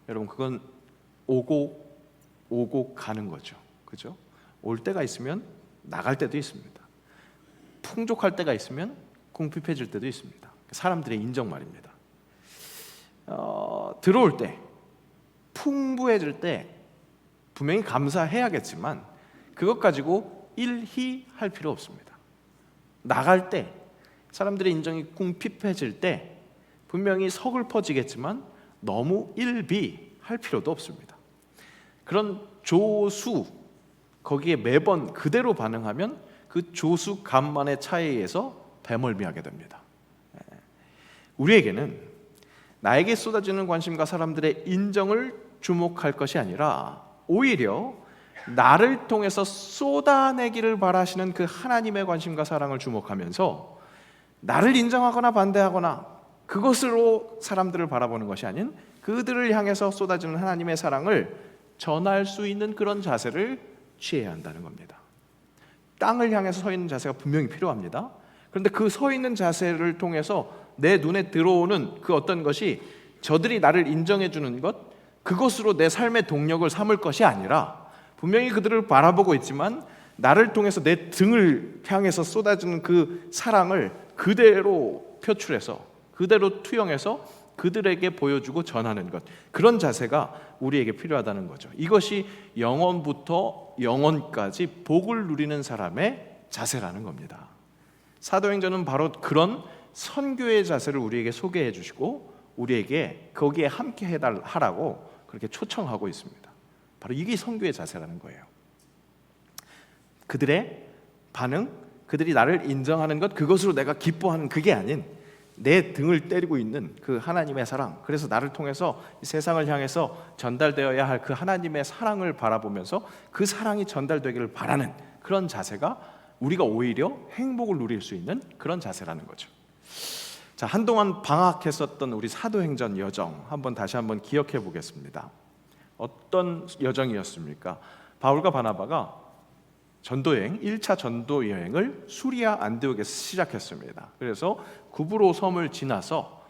여러분, 그건 오고 가는 거죠. 그죠? 올 때가 있으면 나갈 때도 있습니다. 풍족할 때가 있으면 궁핍해질 때도 있습니다. 사람들의 인정 말입니다. 들어올 때, 풍부해질 때 분명히 감사해야겠지만 그것 가지고 일희할 필요 없습니다. 나갈 때, 사람들의 인정이 궁핍해질 때 분명히 서글퍼지겠지만 너무 일비할 필요도 없습니다. 그런 조수, 거기에 매번 그대로 반응하면 그 조수간만의 차이에서 배멀미하게 됩니다. 우리에게는 나에게 쏟아지는 관심과 사람들의 인정을 주목할 것이 아니라 오히려 나를 통해서 쏟아내기를 바라시는 그 하나님의 관심과 사랑을 주목하면서 나를 인정하거나 반대하거나 그것으로 사람들을 바라보는 것이 아닌 그들을 향해서 쏟아지는 하나님의 사랑을 전할 수 있는 그런 자세를 취해야 한다는 겁니다. 땅을 향해서 서 있는 자세가 분명히 필요합니다. 그런데 그 서 있는 자세를 통해서 내 눈에 들어오는 그 어떤 것이 저들이 나를 인정해 주는 것, 그것으로 내 삶의 동력을 삼을 것이 아니라 분명히 그들을 바라보고 있지만 나를 통해서 내 등을 향해서 쏟아지는 그 사랑을 그대로 표출해서, 그대로 투영해서 그들에게 보여주고 전하는 것, 그런 자세가 우리에게 필요하다는 거죠. 이것이 영원부터 영원까지 복을 누리는 사람의 자세라는 겁니다. 사도행전은 바로 그런 선교의 자세를 우리에게 소개해 주시고 우리에게 거기에 함께 하라고 그렇게 초청하고 있습니다. 바로 이게 선교의 자세라는 거예요. 그들의 반응, 그들이 나를 인정하는 것, 그것으로 내가 기뻐하는 그게 아닌 내 등을 때리고 있는 그 하나님의 사랑, 그래서 나를 통해서 세상을 향해서 전달되어야 할 그 하나님의 사랑을 바라보면서 그 사랑이 전달되기를 바라는 그런 자세가 우리가 오히려 행복을 누릴 수 있는 그런 자세라는 거죠. 자, 한동안 방학했었던 우리 사도행전 여정 한번 다시 한번 기억해 보겠습니다. 어떤 여정이었습니까? 바울과 바나바가 전도여행, 1차 전도 여행을 수리아 안디옥에서 시작했습니다. 그래서 구브로 섬을 지나서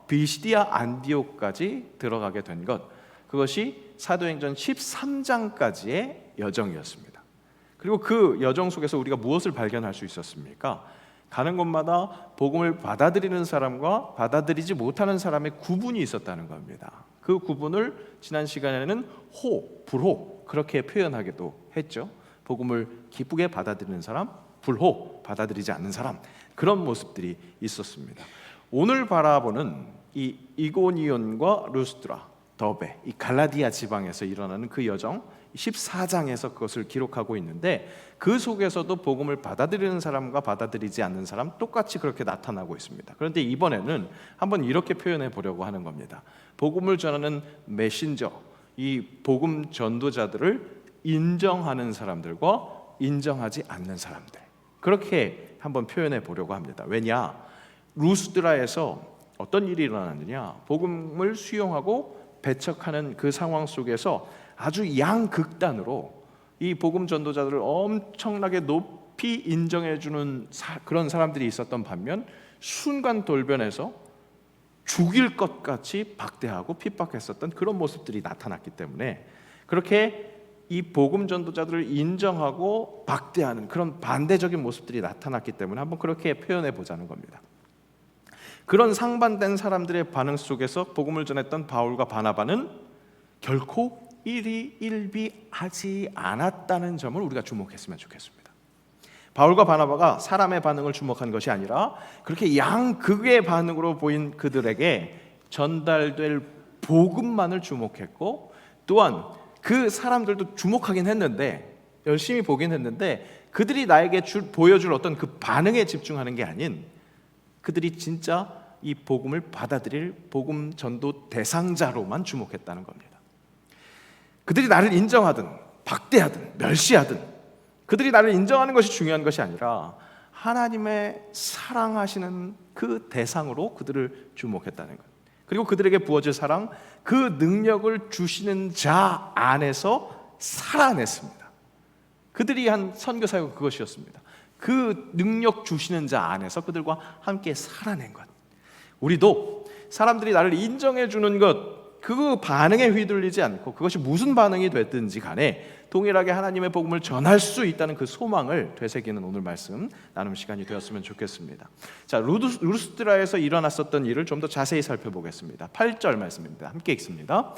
비시디아 안디옥까지 들어가게 된 것, 그것이 사도행전 13장까지의 여정이었습니다. 그리고 그 여정 속에서 우리가 무엇을 발견할 수 있었습니까? 가는 곳마다 복음을 받아들이는 사람과 받아들이지 못하는 사람의 구분이 있었다는 겁니다. 그 구분을 지난 시간에는 불호 그렇게 표현하기도 했죠. 복음을 기쁘게 받아들이는 사람, 불호 받아들이지 않는 사람, 그런 모습들이 있었습니다. 오늘 바라보는 이 이고니온과 루스드라, 더베, 이 갈라디아 지방에서 일어나는 그 여정 14장에서 그것을 기록하고 있는데 그 속에서도 복음을 받아들이는 사람과 받아들이지 않는 사람 똑같이 그렇게 나타나고 있습니다. 그런데 이번에는 한번 이렇게 표현해 보려고 하는 겁니다. 복음을 전하는 메신저, 이 복음 전도자들을 인정하는 사람들과 인정하지 않는 사람들, 그렇게 한번 표현해 보려고 합니다. 왜냐? 루스드라에서 어떤 일이 일어났느냐? 복음을 수용하고 배척하는 그 상황 속에서 아주 양극단으로 이 복음 전도자들을 엄청나게 높이 인정해주는 그런 사람들이 있었던 반면 순간 돌변해서 죽일 것 같이 박대하고 핍박했었던 그런 모습들이 나타났기 때문에 그렇게 이 복음 전도자들을 인정하고 박대하는 그런 반대적인 모습들이 나타났기 때문에 한번 그렇게 표현해 보자는 겁니다. 그런 상반된 사람들의 반응 속에서 복음을 전했던 바울과 바나바는 결코 일희일비하지 않았다는 점을 우리가 주목했으면 좋겠습니다. 바울과 바나바가 사람의 반응을 주목한 것이 아니라 그렇게 양극의 반응으로 보인 그들에게 전달될 복음만을 주목했고, 또한 그 사람들도 주목하긴 했는데, 열심히 보긴 했는데, 그들이 나에게 보여줄 어떤 그 반응에 집중하는 게 아닌 그들이 진짜 이 복음을 받아들일 복음 전도 대상자로만 주목했다는 겁니다. 그들이 나를 인정하든 박대하든 멸시하든 그들이 나를 인정하는 것이 중요한 것이 아니라 하나님의 사랑하시는 그 대상으로 그들을 주목했다는 것. 그리고 그들에게 부어질 사랑, 그 능력을 주시는 자 안에서 살아냈습니다. 그들이 한 선교 사역은 그것이었습니다. 그 능력 주시는 자 안에서 그들과 함께 살아낸 것. 우리도 사람들이 나를 인정해 주는 것, 그 반응에 휘둘리지 않고 그것이 무슨 반응이 됐든지 간에 동일하게 하나님의 복음을 전할 수 있다는 그 소망을 되새기는 오늘 말씀 나눔 시간이 되었으면 좋겠습니다. 자, 루스드라에서 일어났었던 일을 좀 더 자세히 살펴보겠습니다. 8절 말씀입니다. 함께 읽습니다.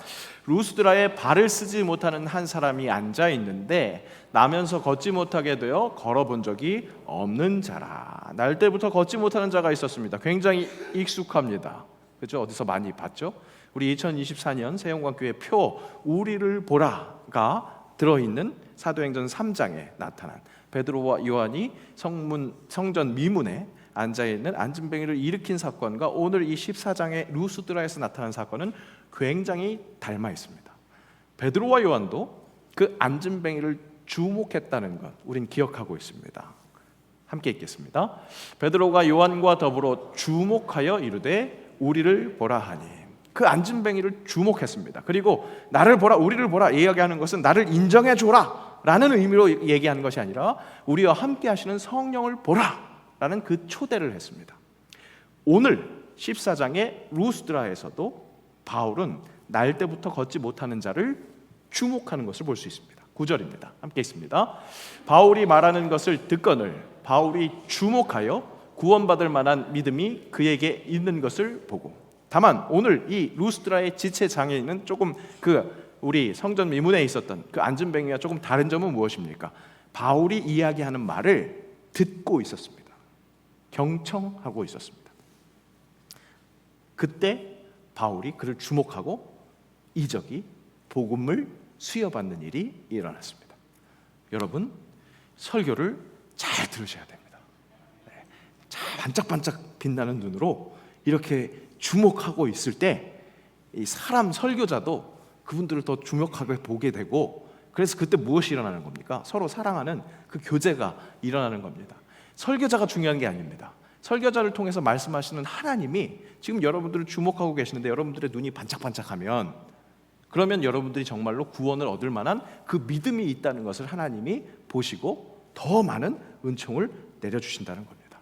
루스드라에 발을 쓰지 못하는 한 사람이 앉아 있는데 나면서 걷지 못하게 되어 걸어본 적이 없는 자라. 날 때부터 걷지 못하는 자가 있었습니다. 굉장히 익숙합니다. 그렇죠? 어디서 많이 봤죠? 우리 2024년 세영광교회 표 우리를 보라가 들어있는 사도행전 3장에 나타난 베드로와 요한이 성전 미문에 앉아있는 안진뱅이를 일으킨 사건과 오늘 이 14장의 루스드라에서 나타난 사건은 굉장히 닮아 있습니다. 베드로와 요한도 그 안진뱅이를 주목했다는 것 우린 기억하고 있습니다. 함께 읽겠습니다. 베드로가 요한과 더불어 주목하여 이르되 우리를 보라 하니, 그 안진뱅이를 주목했습니다. 그리고 나를 보라, 우리를 보라 이야기하는 것은 나를 인정해 줘라 라는 의미로 얘기하는 것이 아니라 우리와 함께 하시는 성령을 보라 라는 그 초대를 했습니다. 오늘 14장의 루스드라에서도 바울은 날 때부터 걷지 못하는 자를 주목하는 것을 볼 수 있습니다. 9절입니다. 함께 읽습니다. 바울이 말하는 것을 듣거늘 바울이 주목하여 구원받을 만한 믿음이 그에게 있는 것을 보고, 다만 오늘 이 루스드라의 지체 장애인은 조금 우리 성전 미문에 있었던 그 안진뱅이와 조금 다른 점은 무엇입니까? 바울이 이야기하는 말을 듣고 있었습니다. 경청하고 있었습니다. 그때 바울이 그를 주목하고 이적이 복음을 수여받는 일이 일어났습니다. 여러분, 설교를 잘 들으셔야 됩니다. 반짝반짝 빛나는 눈으로 이렇게 주목하고 있을 때 이 사람 설교자도 그분들을 더 주목하게 보게 되고, 그래서 그때 무엇이 일어나는 겁니까? 서로 사랑하는 그 교제가 일어나는 겁니다. 설교자가 중요한 게 아닙니다. 설교자를 통해서 말씀하시는 하나님이 지금 여러분들을 주목하고 계시는데 여러분들의 눈이 반짝반짝하면, 그러면 여러분들이 정말로 구원을 얻을 만한 그 믿음이 있다는 것을 하나님이 보시고 더 많은 은총을 내려주신다는 겁니다.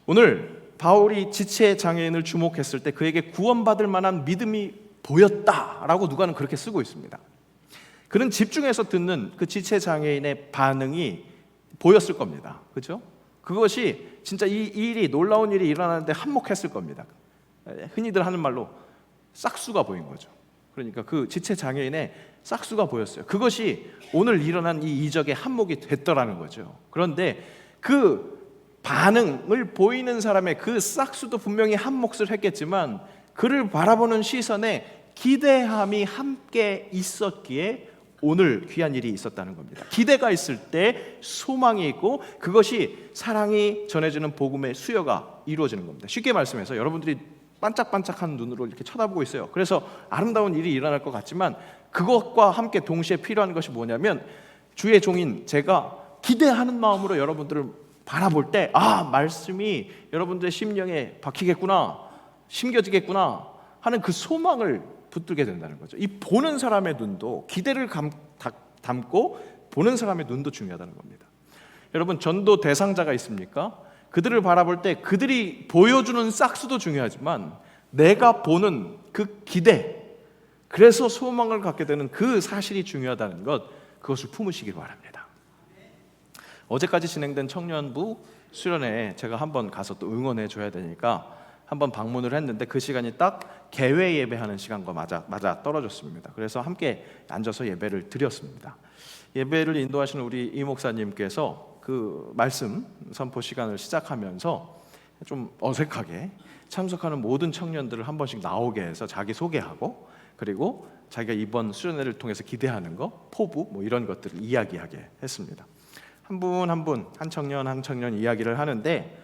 오늘 바울이 지체 장애인을 주목했을 때 그에게 구원받을 만한 믿음이 보였다라고 누가는 그렇게 쓰고 있습니다. 그는 집중해서 듣는 그 지체 장애인의 반응이 보였을 겁니다. 그렇죠? 그것이 진짜 이 일이, 놀라운 일이 일어나는데 한몫했을 겁니다. 흔히들 하는 말로 싹수가 보인 거죠. 그러니까 그 지체 장애인의 싹수가 보였어요. 그것이 오늘 일어난 이 이적의 한몫이 됐더라는 거죠. 그런데 그 반응을 보이는 사람의 그 싹수도 분명히 한 몫을 했겠지만 그를 바라보는 시선에 기대함이 함께 있었기에 오늘 귀한 일이 있었다는 겁니다. 기대가 있을 때 소망이 있고 그것이 사랑이 전해지는 복음의 수여가 이루어지는 겁니다. 쉽게 말씀해서 여러분들이 반짝반짝한 눈으로 이렇게 쳐다보고 있어요. 그래서 아름다운 일이 일어날 것 같지만 그것과 함께 동시에 필요한 것이 뭐냐면 주의 종인 제가 기대하는 마음으로 여러분들을 바라볼 때 말씀이 여러분들의 심령에 박히겠구나, 심겨지겠구나 하는 그 소망을 붙들게 된다는 거죠. 이 보는 사람의 눈도 기대를 담고 보는 사람의 눈도 중요하다는 겁니다. 여러분, 전도 대상자가 있습니까? 그들을 바라볼 때 그들이 보여주는 싹수도 중요하지만 내가 보는 그 기대, 그래서 소망을 갖게 되는 그 사실이 중요하다는 것, 그것을 품으시길 바랍니다. 어제까지 진행된 청년부 수련회에 제가 한번 가서 또 응원해 줘야 되니까 한번 방문을 했는데 그 시간이 딱 개회 예배하는 시간과 맞아 떨어졌습니다. 그래서 함께 앉아서 예배를 드렸습니다. 예배를 인도하시는 우리 이 목사님께서 그 말씀 선포 시간을 시작하면서 좀 어색하게 참석하는 모든 청년들을 한 번씩 나오게 해서 자기 소개하고, 그리고 자기가 이번 수련회를 통해서 기대하는 거, 포부 뭐 이런 것들을 이야기하게 했습니다. 한 분 한 분, 한 청년 이야기를 하는데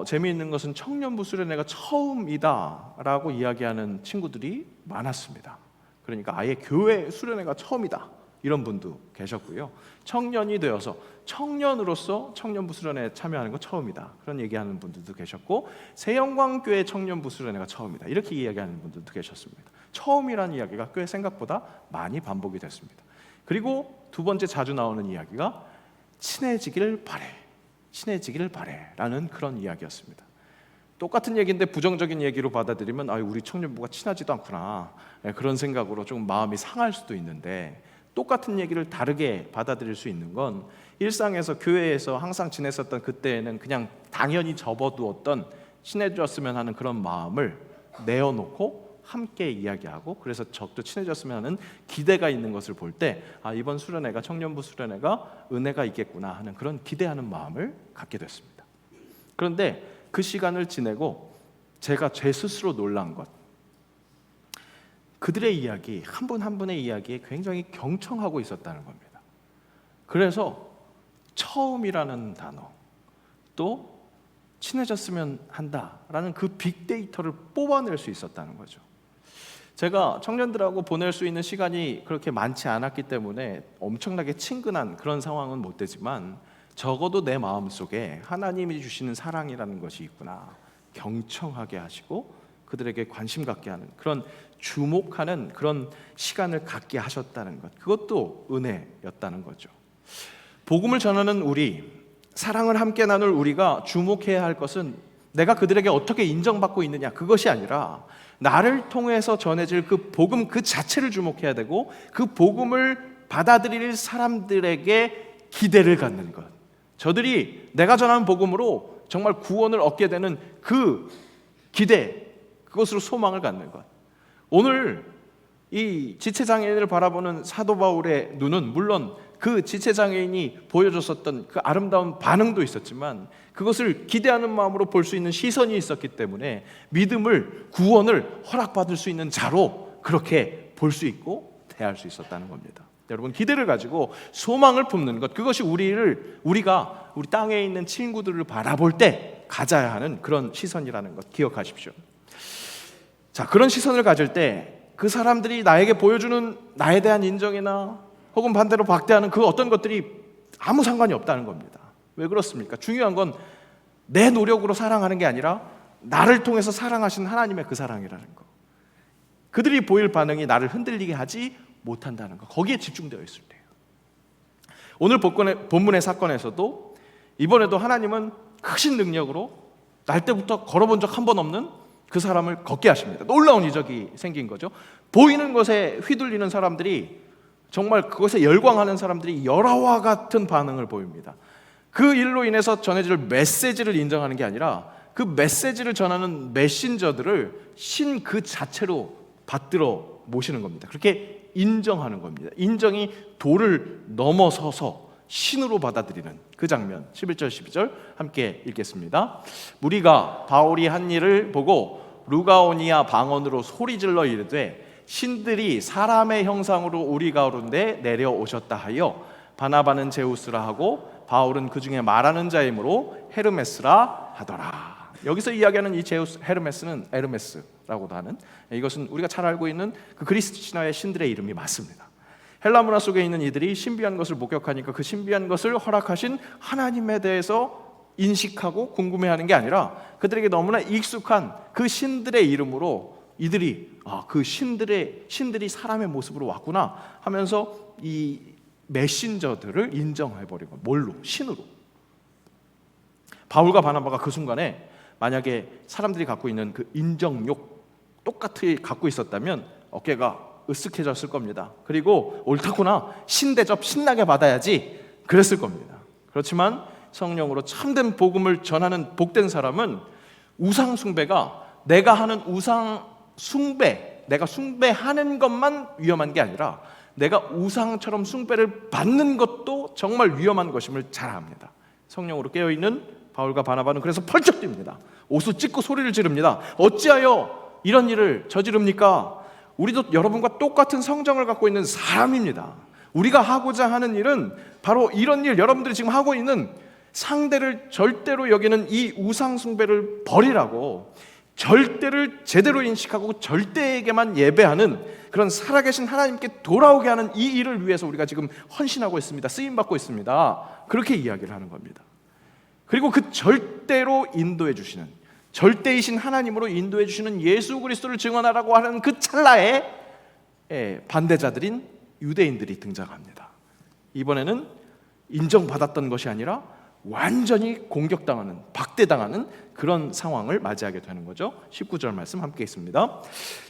재미있는 것은 청년부 수련회가 처음이다라고 이야기하는 친구들이 많았습니다. 그러니까 아예 교회 수련회가 처음이다 이런 분도 계셨고요. 청년이 되어서 청년으로서 청년부 수련회에 참여하는 건 처음이다 그런 얘기하는 분들도 계셨고, 새영광교회 청년부 수련회가 처음이다 이렇게 이야기하는 분들도 계셨습니다. 처음이라는 이야기가 꽤 생각보다 많이 반복이 됐습니다. 그리고 두 번째 자주 나오는 이야기가 친해지길 바래 라는 그런 이야기였습니다. 똑같은 얘기인데 부정적인 얘기로 받아들이면 우리 청년부가 친하지도 않구나 그런 생각으로 좀 마음이 상할 수도 있는데, 똑같은 얘기를 다르게 받아들일 수 있는 건 일상에서 교회에서 항상 지냈었던 그때에는 그냥 당연히 접어두었던 친해졌으면 하는 그런 마음을 내어놓고 함께 이야기하고, 그래서 적도 친해졌으면 하는 기대가 있는 것을 볼 때 이번 수련회가, 청년부 수련회가 은혜가 있겠구나 하는 그런 기대하는 마음을 갖게 됐습니다. 그런데 그 시간을 지내고 제가 제 스스로 놀란 것, 그들의 이야기, 한 분 한 분의 이야기에 굉장히 경청하고 있었다는 겁니다. 그래서 처음이라는 단어, 또 친해졌으면 한다라는 그 빅데이터를 뽑아낼 수 있었다는 거죠. 제가 청년들하고 보낼 수 있는 시간이 그렇게 많지 않았기 때문에 엄청나게 친근한 그런 상황은 못 되지만, 적어도 내 마음속에 하나님이 주시는 사랑이라는 것이 있구나, 경청하게 하시고 그들에게 관심 갖게 하는, 그런 주목하는 그런 시간을 갖게 하셨다는 것, 그것도 은혜였다는 거죠. 복음을 전하는 우리, 사랑을 함께 나눌 우리가 주목해야 할 것은 내가 그들에게 어떻게 인정받고 있느냐, 그것이 아니라 나를 통해서 전해질 그 복음 그 자체를 주목해야 되고, 그 복음을 받아들일 사람들에게 기대를 갖는 것, 저들이 내가 전하는 복음으로 정말 구원을 얻게 되는 그 기대, 그것으로 소망을 갖는 것. 오늘 이 지체장애인을 바라보는 사도 바울의 눈은 물론 그 지체장애인이 보여줬었던 그 아름다운 반응도 있었지만, 그것을 기대하는 마음으로 볼 수 있는 시선이 있었기 때문에 믿음을, 구원을 허락받을 수 있는 자로 그렇게 볼 수 있고 대할 수 있었다는 겁니다. 여러분, 기대를 가지고 소망을 품는 것, 그것이 우리가 우리 땅에 있는 친구들을 바라볼 때 가져야 하는 그런 시선이라는 것 기억하십시오. 자, 그런 시선을 가질 때 그 사람들이 나에게 보여주는 나에 대한 인정이나 혹은 반대로 박대하는 그 어떤 것들이 아무 상관이 없다는 겁니다. 왜 그렇습니까? 중요한 건 내 노력으로 사랑하는 게 아니라 나를 통해서 사랑하신 하나님의 그 사랑이라는 거. 그들이 보일 반응이 나를 흔들리게 하지 못한다는 거, 거기에 집중되어 있을 때예요. 오늘 본문의 사건에서도 이번에도 하나님은 크신 능력으로 날 때부터 걸어본 적 한 번 없는 그 사람을 걷게 하십니다. 놀라운 이적이 생긴 거죠. 보이는 것에 휘둘리는 사람들이, 정말 그것에 열광하는 사람들이 열화와 같은 반응을 보입니다. 그 일로 인해서 전해질 메시지를 인정하는 게 아니라 그 메시지를 전하는 메신저들을 신 그 자체로 받들어 모시는 겁니다. 그렇게 인정하는 겁니다. 인정이 도를 넘어서서 신으로 받아들이는 그 장면, 11절 12절 함께 읽겠습니다. 무리가 바울이 한 일을 보고 루가오니아 방언으로 소리질러 이르되 신들이 사람의 형상으로 우리 가운데 내려오셨다 하여 바나바는 제우스라 하고 바울은 그 중에 말하는 자이므로 헤르메스라 하더라. 여기서 이야기하는 이 제우스, 헤르메스는 에르메스라고도 하는, 이것은 우리가 잘 알고 있는 그 그리스 신화의 신들의 이름이 맞습니다. 헬라 문화 속에 있는 이들이 신비한 것을 목격하니까 그 신비한 것을 허락하신 하나님에 대해서 인식하고 궁금해하는 게 아니라 그들에게 너무나 익숙한 그 신들의 이름으로 이들이 그 신들이 사람의 모습으로 왔구나 하면서 이 메신저들을 인정해버리고, 뭘로? 신으로. 바울과 바나바가 그 순간에 만약에 사람들이 갖고 있는 그 인정욕 똑같이 갖고 있었다면 어깨가 으쓱해졌을 겁니다. 그리고 옳다구나, 신대접 신나게 받아야지 그랬을 겁니다. 그렇지만 성령으로 참된 복음을 전하는 복된 사람은 우상 숭배가 내가 하는 우상 숭배, 내가 숭배하는 것만 위험한 게 아니라 내가 우상처럼 숭배를 받는 것도 정말 위험한 것임을 잘 압니다. 성령으로 깨어있는 바울과 바나바는 그래서 펄쩍 뜁니다. 옷을 찢고 소리를 지릅니다. 어찌하여 이런 일을 저지릅니까? 우리도 여러분과 똑같은 성정을 갖고 있는 사람입니다. 우리가 하고자 하는 일은 바로 이런 일, 여러분들이 지금 하고 있는 상대를 절대로 여기는 이 우상 숭배를 버리라고, 절대를 제대로 인식하고 절대에게만 예배하는 그런 살아계신 하나님께 돌아오게 하는 이 일을 위해서 우리가 지금 헌신하고 있습니다. 쓰임받고 있습니다. 그렇게 이야기를 하는 겁니다. 그리고 그 절대로 인도해 주시는, 절대이신 하나님으로 인도해 주시는 예수 그리스도를 증언하라고 하는 그 찰나에 반대자들인 유대인들이 등장합니다. 이번에는 인정받았던 것이 아니라 완전히 공격당하는, 박대당하는 그런 상황을 맞이하게 되는 거죠. 19절 말씀 함께 있습니다.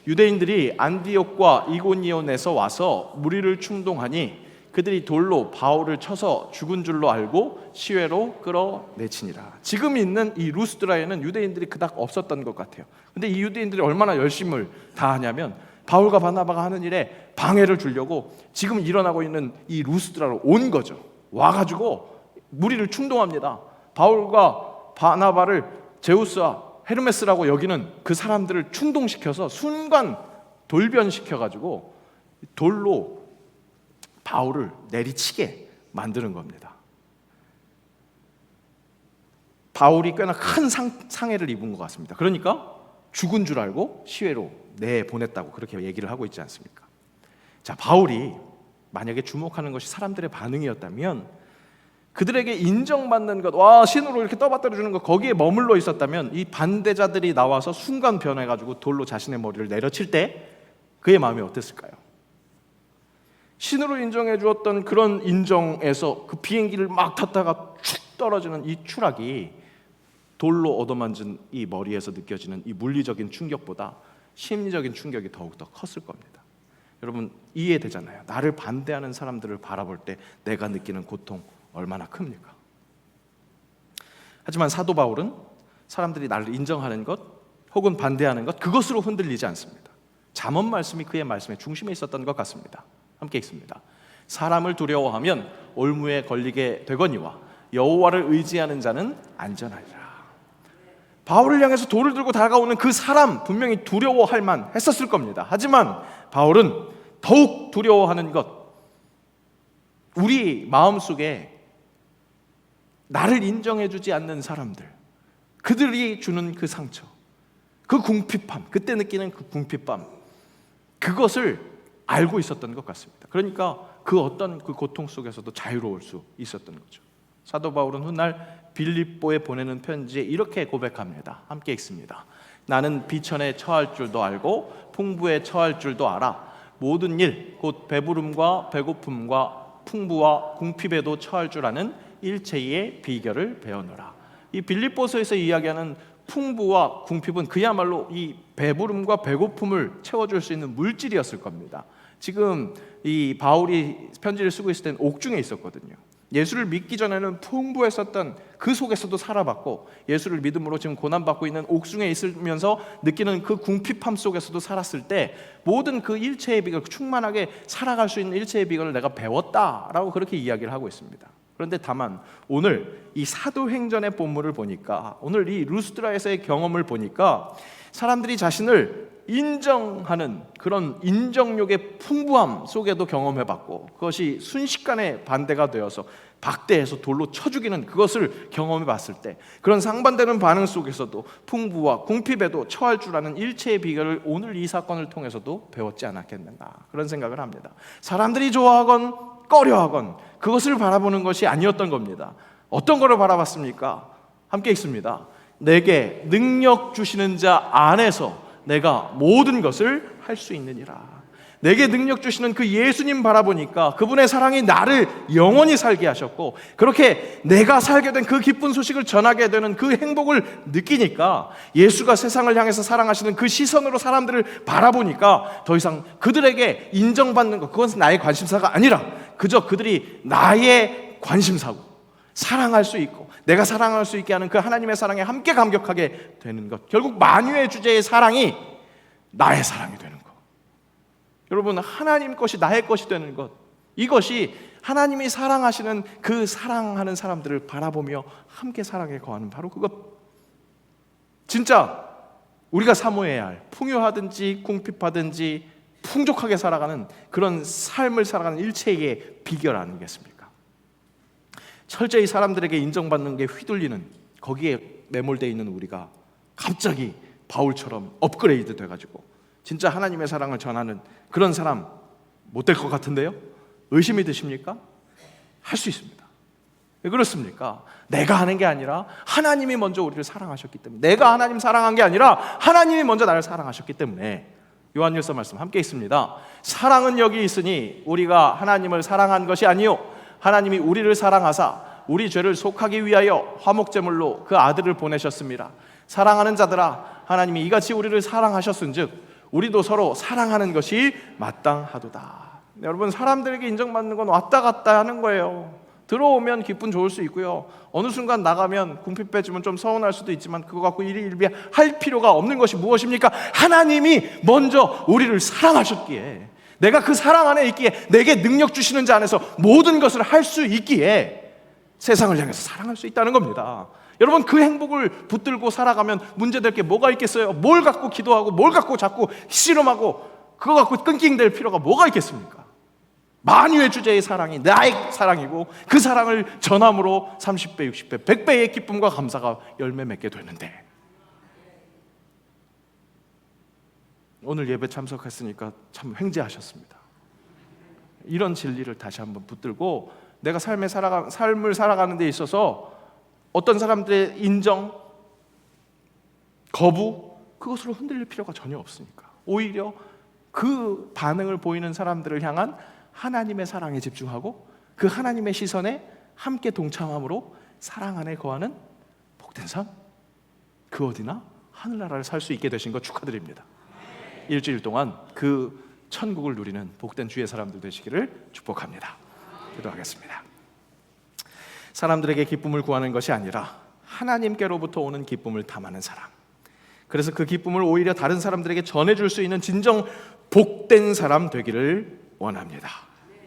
유대인들이 안디옥과 이고니온에서 와서 무리를 충동하니 그들이 돌로 바울을 쳐서 죽은 줄로 알고 시외로 끌어내치니라. 지금 있는 이 루스드라에는 유대인들이 그닥 없었던 것 같아요. 근데 이 유대인들이 얼마나 열심을 다하냐면 바울과 바나바가 하는 일에 방해를 주려고 지금 일어나고 있는 이 루스드라로 온 거죠. 와가지고 무리를 충동합니다. 바울과 바나바를 제우스와 헤르메스라고 여기는 그 사람들을 충동시켜서 순간 돌변시켜가지고 돌로 바울을 내리치게 만드는 겁니다. 바울이 꽤나 큰 상해를 입은 것 같습니다. 그러니까 죽은 줄 알고 시외로 내보냈다고 그렇게 얘기를 하고 있지 않습니까? 자, 바울이 만약에 주목하는 것이 사람들의 반응이었다면, 그들에게 인정받는 것, 와 신으로 이렇게 떠받들어 주는 것, 거기에 머물러 있었다면 이 반대자들이 나와서 순간 변해가지고 돌로 자신의 머리를 내려칠 때 그의 마음이 어땠을까요? 신으로 인정해 주었던 그런 인정에서 그 비행기를 막 탔다가 축 떨어지는 이 추락이 돌로 얻어만진 이 머리에서 느껴지는 이 물리적인 충격보다 심리적인 충격이 더욱더 컸을 겁니다. 여러분 이해되잖아요. 나를 반대하는 사람들을 바라볼 때 내가 느끼는 고통 얼마나 큽니까? 하지만 사도 바울은 사람들이 나를 인정하는 것 혹은 반대하는 것, 그것으로 흔들리지 않습니다. 잠언 말씀이 그의 말씀의 중심에 있었던 것 같습니다. 함께 읽습니다. 사람을 두려워하면 올무에 걸리게 되거니와 여호와를 의지하는 자는 안전하리라. 바울을 향해서 돌을 들고 다가오는 그 사람 분명히 두려워할 만 했었을 겁니다. 하지만 바울은 더욱 두려워하는 것, 우리 마음속에 나를 인정해주지 않는 사람들, 그들이 주는 그 상처, 그 궁핍함, 그때 느끼는 그 궁핍함, 그것을 알고 있었던 것 같습니다. 그러니까 그 어떤 그 고통 속에서도 자유로울 수 있었던 거죠. 사도 바울은 훗날 빌립보에 보내는 편지에 이렇게 고백합니다. 함께 읽습니다. 나는 비천에 처할 줄도 알고 풍부에 처할 줄도 알아. 모든 일, 곧 배부름과 배고픔과 풍부와 궁핍에도 처할 줄 아는 일체의 비결을 배워노라. 이 빌립보서에서 이야기하는 풍부와 궁핍은 그야말로 이 배부름과 배고픔을 채워줄 수 있는 물질이었을 겁니다. 지금 이 바울이 편지를 쓰고 있을 때는 옥중에 있었거든요. 예수를 믿기 전에는 풍부했었던 그 속에서도 살아봤고, 예수를 믿음으로 지금 고난받고 있는 옥중에 있으면서 느끼는 그 궁핍함 속에서도 살았을 때 모든 그 일체의 비결, 충만하게 살아갈 수 있는 일체의 비결을 내가 배웠다라고 그렇게 이야기를 하고 있습니다. 그런데 다만 오늘 이 사도행전의 본문을 보니까, 오늘 이 루스드라에서의 경험을 보니까 사람들이 자신을 인정하는 그런 인정욕의 풍부함 속에도 경험해봤고, 그것이 순식간에 반대가 되어서 박대해서 돌로 쳐 죽이는 그것을 경험해봤을 때 그런 상반되는 반응 속에서도 풍부와 궁핍에도 처할 줄 아는 일체의 비결을 오늘 이 사건을 통해서도 배웠지 않았겠는가, 그런 생각을 합니다. 사람들이 좋아하건 꺼려하건 그것을 바라보는 것이 아니었던 겁니다. 어떤 거를 바라봤습니까? 함께 읽습니다. 내게 능력 주시는 자 안에서 내가 모든 것을 할 수 있느니라. 내게 능력 주시는 그 예수님 바라보니까 그분의 사랑이 나를 영원히 살게 하셨고, 그렇게 내가 살게 된 그 기쁜 소식을 전하게 되는 그 행복을 느끼니까, 예수가 세상을 향해서 사랑하시는 그 시선으로 사람들을 바라보니까 더 이상 그들에게 인정받는 것, 그것은 나의 관심사가 아니라 그저 그들이 나의 관심사고, 사랑할 수 있고 내가 사랑할 수 있게 하는 그 하나님의 사랑에 함께 감격하게 되는 것, 결국 만유의 주제의 사랑이 나의 사랑이 되는 것. 여러분, 하나님 것이 나의 것이 되는 것, 이것이 하나님이 사랑하시는 그 사랑하는 사람들을 바라보며 함께 사랑에 거하는 바로 그것, 진짜 우리가 사모해야 할, 풍요하든지 궁핍하든지 풍족하게 살아가는 그런 삶을 살아가는 일체의 비결 아니겠습니까? 철저히 사람들에게 인정받는 게 휘둘리는, 거기에 매몰되어 있는 우리가 갑자기 바울처럼 업그레이드 돼가지고 진짜 하나님의 사랑을 전하는 그런 사람 못 될 것 같은데요? 의심이 드십니까? 할 수 있습니다. 왜 그렇습니까? 내가 하는 게 아니라 하나님이 먼저 우리를 사랑하셨기 때문에, 내가 하나님 사랑한 게 아니라 하나님이 먼저 나를 사랑하셨기 때문에. 요한일서 말씀 함께 있습니다. 사랑은 여기 있으니 우리가 하나님을 사랑한 것이 아니요 하나님이 우리를 사랑하사 우리 죄를 속하기 위하여 화목제물로 그 아들을 보내셨습니다. 사랑하는 자들아, 하나님이 이같이 우리를 사랑하셨은즉 우리도 서로 사랑하는 것이 마땅하도다. 여러분, 사람들에게 인정받는 건 왔다 갔다 하는 거예요. 들어오면 기분 좋을 수 있고요, 어느 순간 나가면 궁핍 빼주면 좀 서운할 수도 있지만 그거 갖고 일희일비 할 필요가 없는 것이 무엇입니까? 하나님이 먼저 우리를 사랑하셨기에, 내가 그 사랑 안에 있기에, 내게 능력 주시는 자 안에서 모든 것을 할 수 있기에 세상을 향해서 사랑할 수 있다는 겁니다. 여러분, 그 행복을 붙들고 살아가면 문제될 게 뭐가 있겠어요? 뭘 갖고 기도하고 뭘 갖고 자꾸 씨름하고 그거 갖고 끙낑댈 필요가 뭐가 있겠습니까? 만유의 주제의 사랑이 나의 사랑이고 그 사랑을 전함으로 30배, 60배, 100배의 기쁨과 감사가 열매 맺게 되는데, 오늘 예배 참석했으니까 참 횡재하셨습니다. 이런 진리를 다시 한번 붙들고 내가 삶을 살아가는 데 있어서 어떤 사람들의 인정, 거부, 그것으로 흔들릴 필요가 전혀 없으니까, 오히려 그 반응을 보이는 사람들을 향한 하나님의 사랑에 집중하고 그 하나님의 시선에 함께 동참함으로 사랑 안에 거하는 복된 삶, 그 어디나 하늘나라를 살 수 있게 되신 것 축하드립니다. 일주일 동안 그 천국을 누리는 복된 주의 사람들 되시기를 축복합니다. 기도하겠습니다. 사람들에게 기쁨을 구하는 것이 아니라 하나님께로부터 오는 기쁨을 탐하는 사람, 그래서 그 기쁨을 오히려 다른 사람들에게 전해줄 수 있는 진정 복된 사람 되기를 원합니다.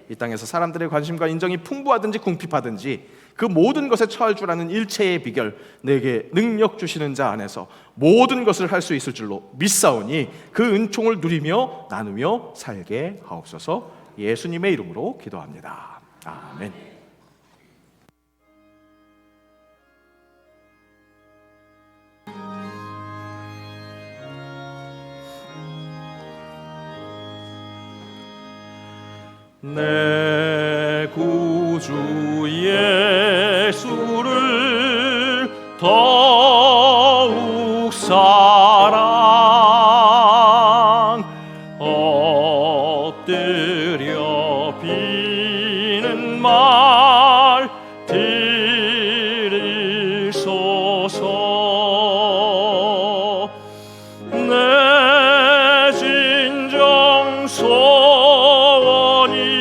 이 땅에서 사람들의 관심과 인정이 풍부하든지 궁핍하든지 그 모든 것에 처할 줄 아는 일체의 비결, 내게 능력 주시는 자 안에서 모든 것을 할 수 있을 줄로 믿사오니 그 은총을 누리며 나누며 살게 하옵소서. 예수님의 이름으로 기도합니다. 아멘. 내 구주 예수를 더욱 사랑 엎드려 비는 말 들으소서. 내 진정 소원이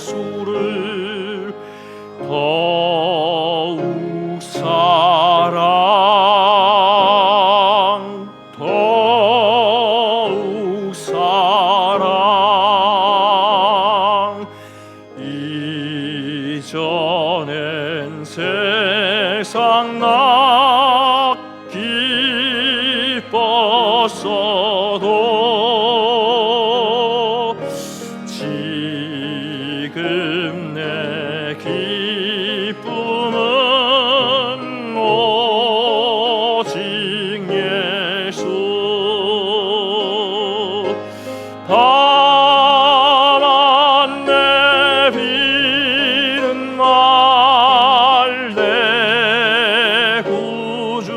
예수를 더욱 사랑, 더욱 사랑. 이전엔 세상 나 기뻤어도 지금 내 기쁨은 오직 예수. 다만 내 비는 말 내 구주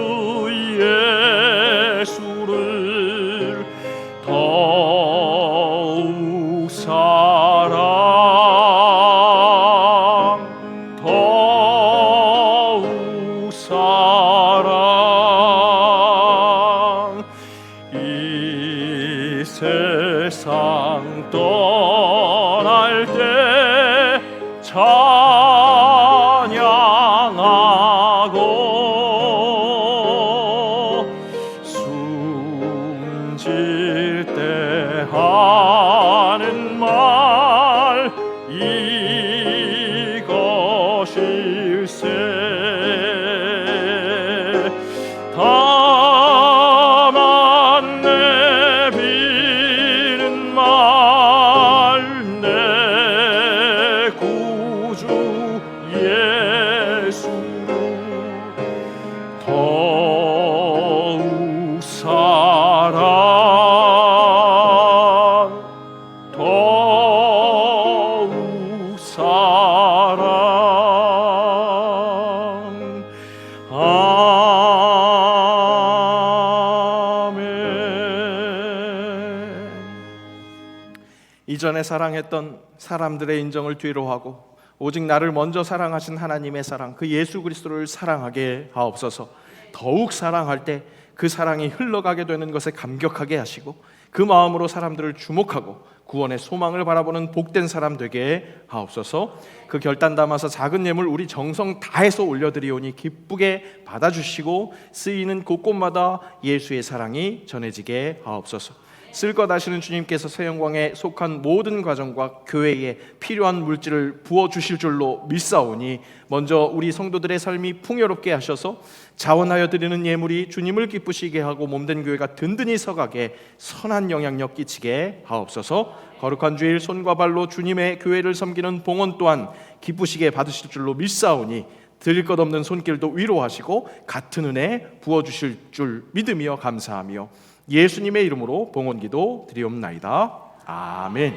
이전에 사랑했던 사람들의 인정을 뒤로하고 오직 나를 먼저 사랑하신 하나님의 사랑, 그 예수 그리스도를 사랑하게 하옵소서. 더욱 사랑할 때 그 사랑이 흘러가게 되는 것에 감격하게 하시고 그 마음으로 사람들을 주목하고 구원의 소망을 바라보는 복된 사람 되게 하옵소서. 그 결단 담아서 작은 예물 우리 정성 다해서 올려드리오니 기쁘게 받아주시고 쓰이는 곳곳마다 예수의 사랑이 전해지게 하옵소서. 쓸 것 아시는 주님께서 새 영광에 속한 모든 과정과 교회에 필요한 물질을 부어주실 줄로 믿사오니 먼저 우리 성도들의 삶이 풍요롭게 하셔서 자원하여 드리는 예물이 주님을 기쁘시게 하고 몸된 교회가 든든히 서가게 선한 영향력 끼치게 하옵소서. 거룩한 주일 손과 발로 주님의 교회를 섬기는 봉헌 또한 기쁘시게 받으실 줄로 믿사오니 드릴 것 없는 손길도 위로하시고 같은 은혜 부어주실 줄 믿으며 감사하며 예수님의 이름으로 봉헌기도 드리옵나이다. 아멘.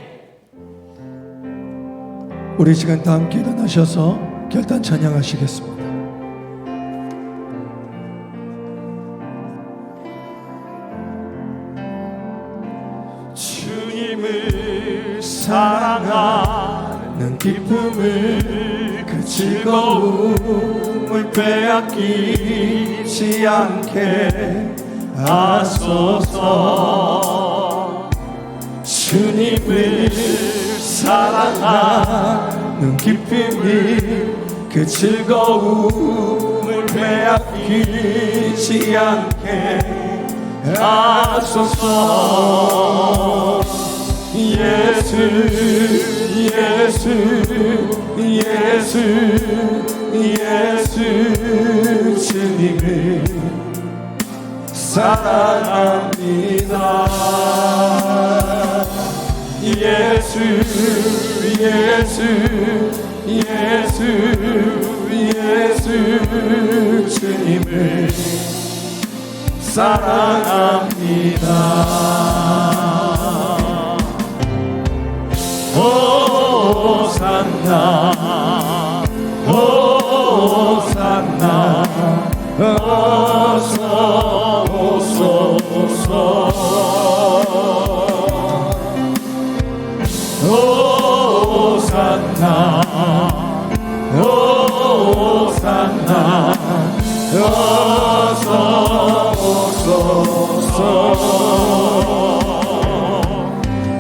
우리 시간 다 함께 일어나셔서 결단 찬양하시겠습니다. 주님을 사랑하는 기쁨을 그 즐거움을 빼앗기지 않게 하소서. 주님을 사랑하는 기쁨이 그 즐거움을 빼앗기지 않게 하소서. 예수 예수 예수 예수 주님을 사랑합니다. 예수 예수 예수 예수 주님을 사랑합니다. 호산나 호산나 어서 오소서. 호산나 호산나 어서 오소서.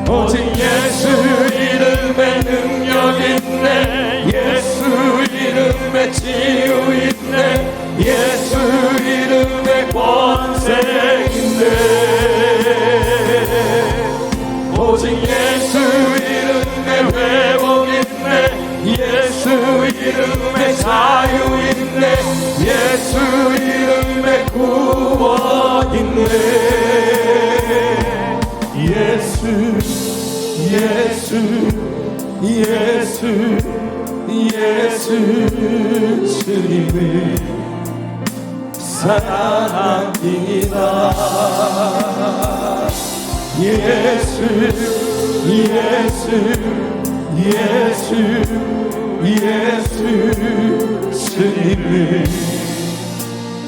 오직 예수 이름에 능력 있네. 예수 이름에 치유 있네. 예수 이름에 권세 있네. 오직 예수 이름에 회복 있네. 예수 이름에 자유 있네. 예수 이름에 구원 있네. 예수 예수 예수 예수 주님을 사랑합니다. 예수 예수 예수 예수 주님을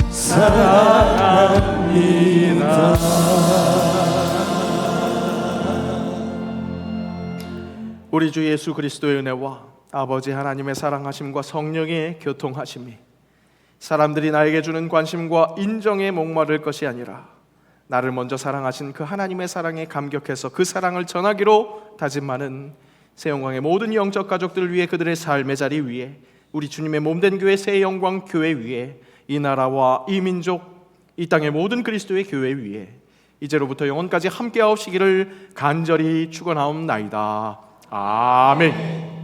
사랑합니다. 우리 주 예수 그리스도의 은혜와 아버지 하나님의 사랑하심과 성령의 교통하심이 사람들이 나에게 주는 관심과 인정에 목마를 것이 아니라 나를 먼저 사랑하신 그 하나님의 사랑에 감격해서 그 사랑을 전하기로 다짐하는 새영광의 모든 영적 가족들을 위해, 그들의 삶의 자리 위에, 우리 주님의 몸된 교회 새영광 교회 위에, 이 나라와 이 민족, 이 땅의 모든 그리스도의 교회 위에 이제로부터 영원까지 함께하옵시기를 간절히 축원하옵나이다. 아멘.